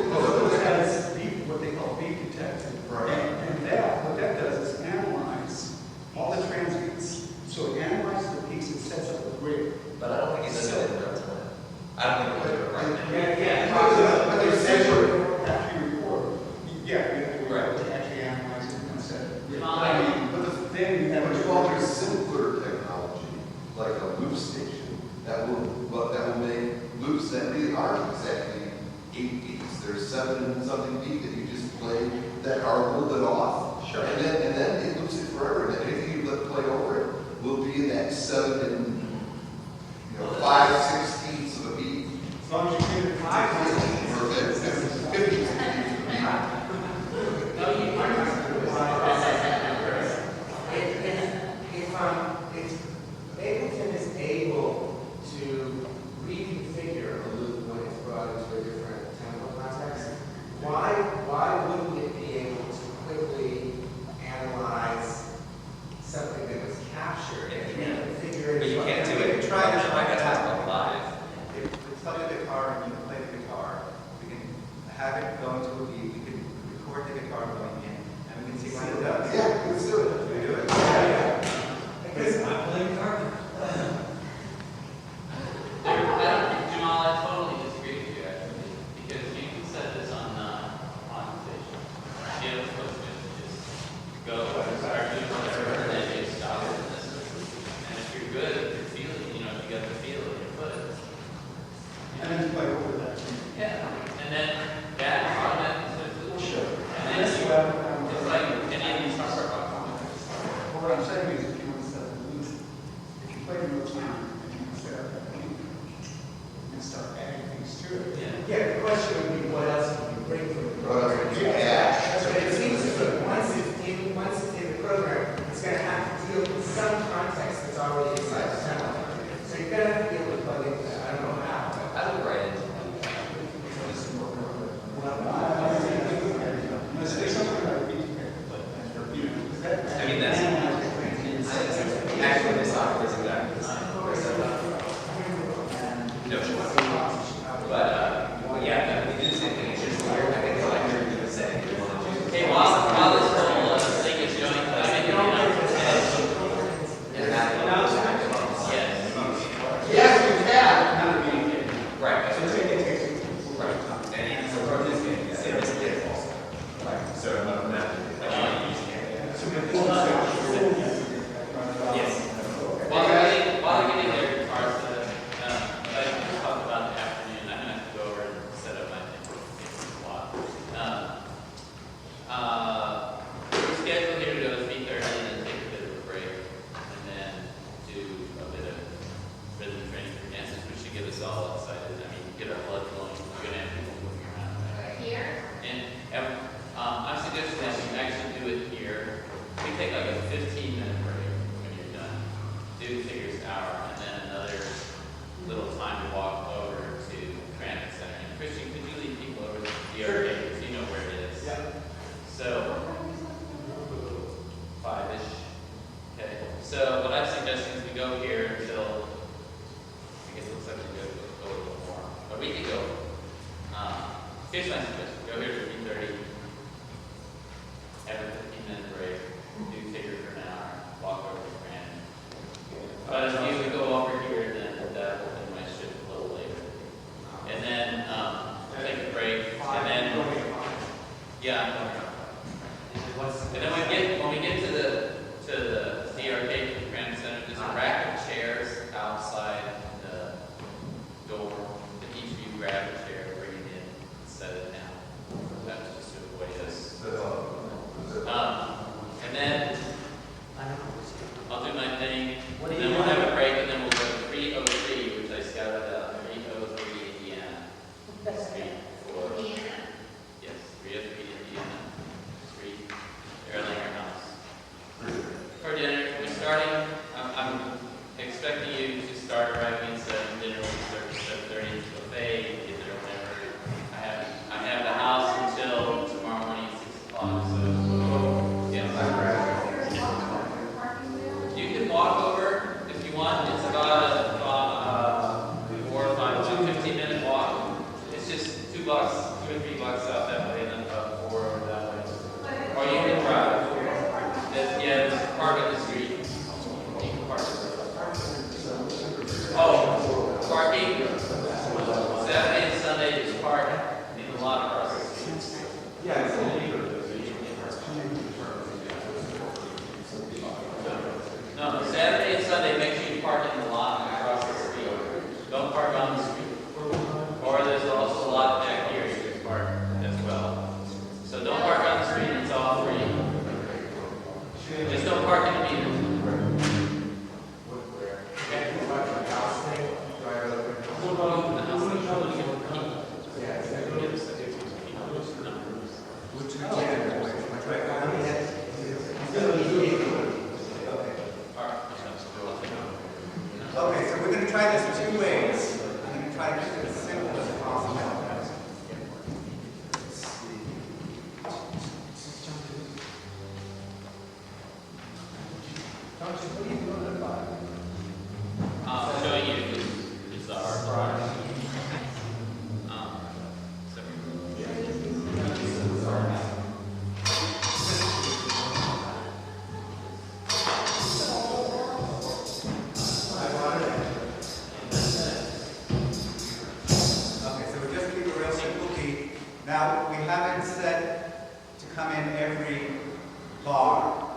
that's what they call beat detective. Right. And that, what that does is analyze all the transients. So it analyzes the piece and sets up a grid. But I don't think it does it in real time. I don't think it does it right now. But there's separate. After you record, you have to Right. to actually analyze it and set it. Fine. But then you have But a you offer simpler technology, like a loop station, that will make loops that really aren't exactly 8 beats. There's 7 and something beat that you just play that are a little bit off. Sure. And then it loops it forever. And then anything you let play over it will be in that 7 and 5/16ths of a beat. As long as you keep it Or 50/16ths of a beat. No, you If Ableton is able to reconfigure a loop when it's brought into a different tempo context, why wouldn't it be able to quickly analyze something that was captured and reconfigure it? But you can't do it. Try this. I got to talk about live. If it's like a guitar and you can play the guitar, we can have it go into a beat, we can record the guitar going in, and we can see what it does. Yeah, let's do it. Can we do it? Because I'm playing carpet. Jamal, I totally disagree with you actually, because you can set this on station. The other supposed to just go and start doing whatever, and then you stop it and listen. And if you're good, if you're feeling, if you got the feel in your foot. and then play over that. Yeah. And then that automatically starts to Sure. And then That's you, what it's like any of these hardware products. What I'm saying is, if you want to set up a loop, if you play notes now, and you can set up that loop, and start adding things to it. Yeah. the question would be, what else can you bring from the What else program? can you add? But it seems to me, once it's in the program, it's going to have to deal with some context that's already inside the template. So you're going to have to be able to plug into that. I don't know how. I look right into it. Let's say something about beat detective, because that. I mean, that's actually the software is exactly the same. No, but yeah, we do the same thing. It's just weird. I think like you're saying, you want to do. Hey, while this whole thing is going, I think you know, And that yes. Yes, we can. right. That's So what take it. right. And even so, for this game, it's false. Right. So I'm not. Yes. While they're getting their guitars set up, this all excited. I mean, get our blood flowing. We're gonna have people moving around. Here? And I'm suggesting that you actually do it here. We take like a 15-minute break when you're done. Do figures hour, and then another little time to walk over to Transit Center. And Christian, could you lead people over to the arcade, because you know where it is? Yeah. So, 5-ish. Okay. So what I'm suggesting is we go here until, I guess it looks like we go a little more. But we could go, here's my suggestion. Go here to 3:30. Have a 15-minute break. Do figure for an hour. Walk over to Grand. But if you would go over here, then that might shift a little later. And then take a break. And then, yeah. And then when we get to the arcade in the Grand Center, there's a rack of chairs outside the door. That each of you grab a chair, bring it in, and set it down. That's just to avoid us. And then I'll do my thing. And then we'll have a break, and then we'll go to 303, which I scouted out. 303 Indiana Street for. Indiana? Yes, 303 Indiana Street, Erlanger House. For dinner, we're starting, I'm expecting you to start arriving at 7, dinner will start at 7:30, buffet, get there whenever. I have the house until tomorrow morning at 6 o'clock, so, yeah. You can walk over if you want, it's about a 15-minute walk. It's just $2, $2 or $3 out that way, and then about 4 over that way. Or you can drive. Yeah, there's a park on the street. You can park. Oh, parking. Saturday and Sunday, there's park in the lot across the street. Yeah, it's No, Saturday and Sunday, make sure you park in the lot across the street. Don't park on the street. Or there's also a lot back here you can park as well. So don't park on the street, it's all free. Just don't park in the meter. Okay, so we're going to try this 2 ways. I'm going to try to keep it as simple as possible. Let's see. What are you doing about it? I'm showing you this is our product. Okay, so we'll just keep a real simple beat. Now, we haven't set to come in every bar.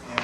And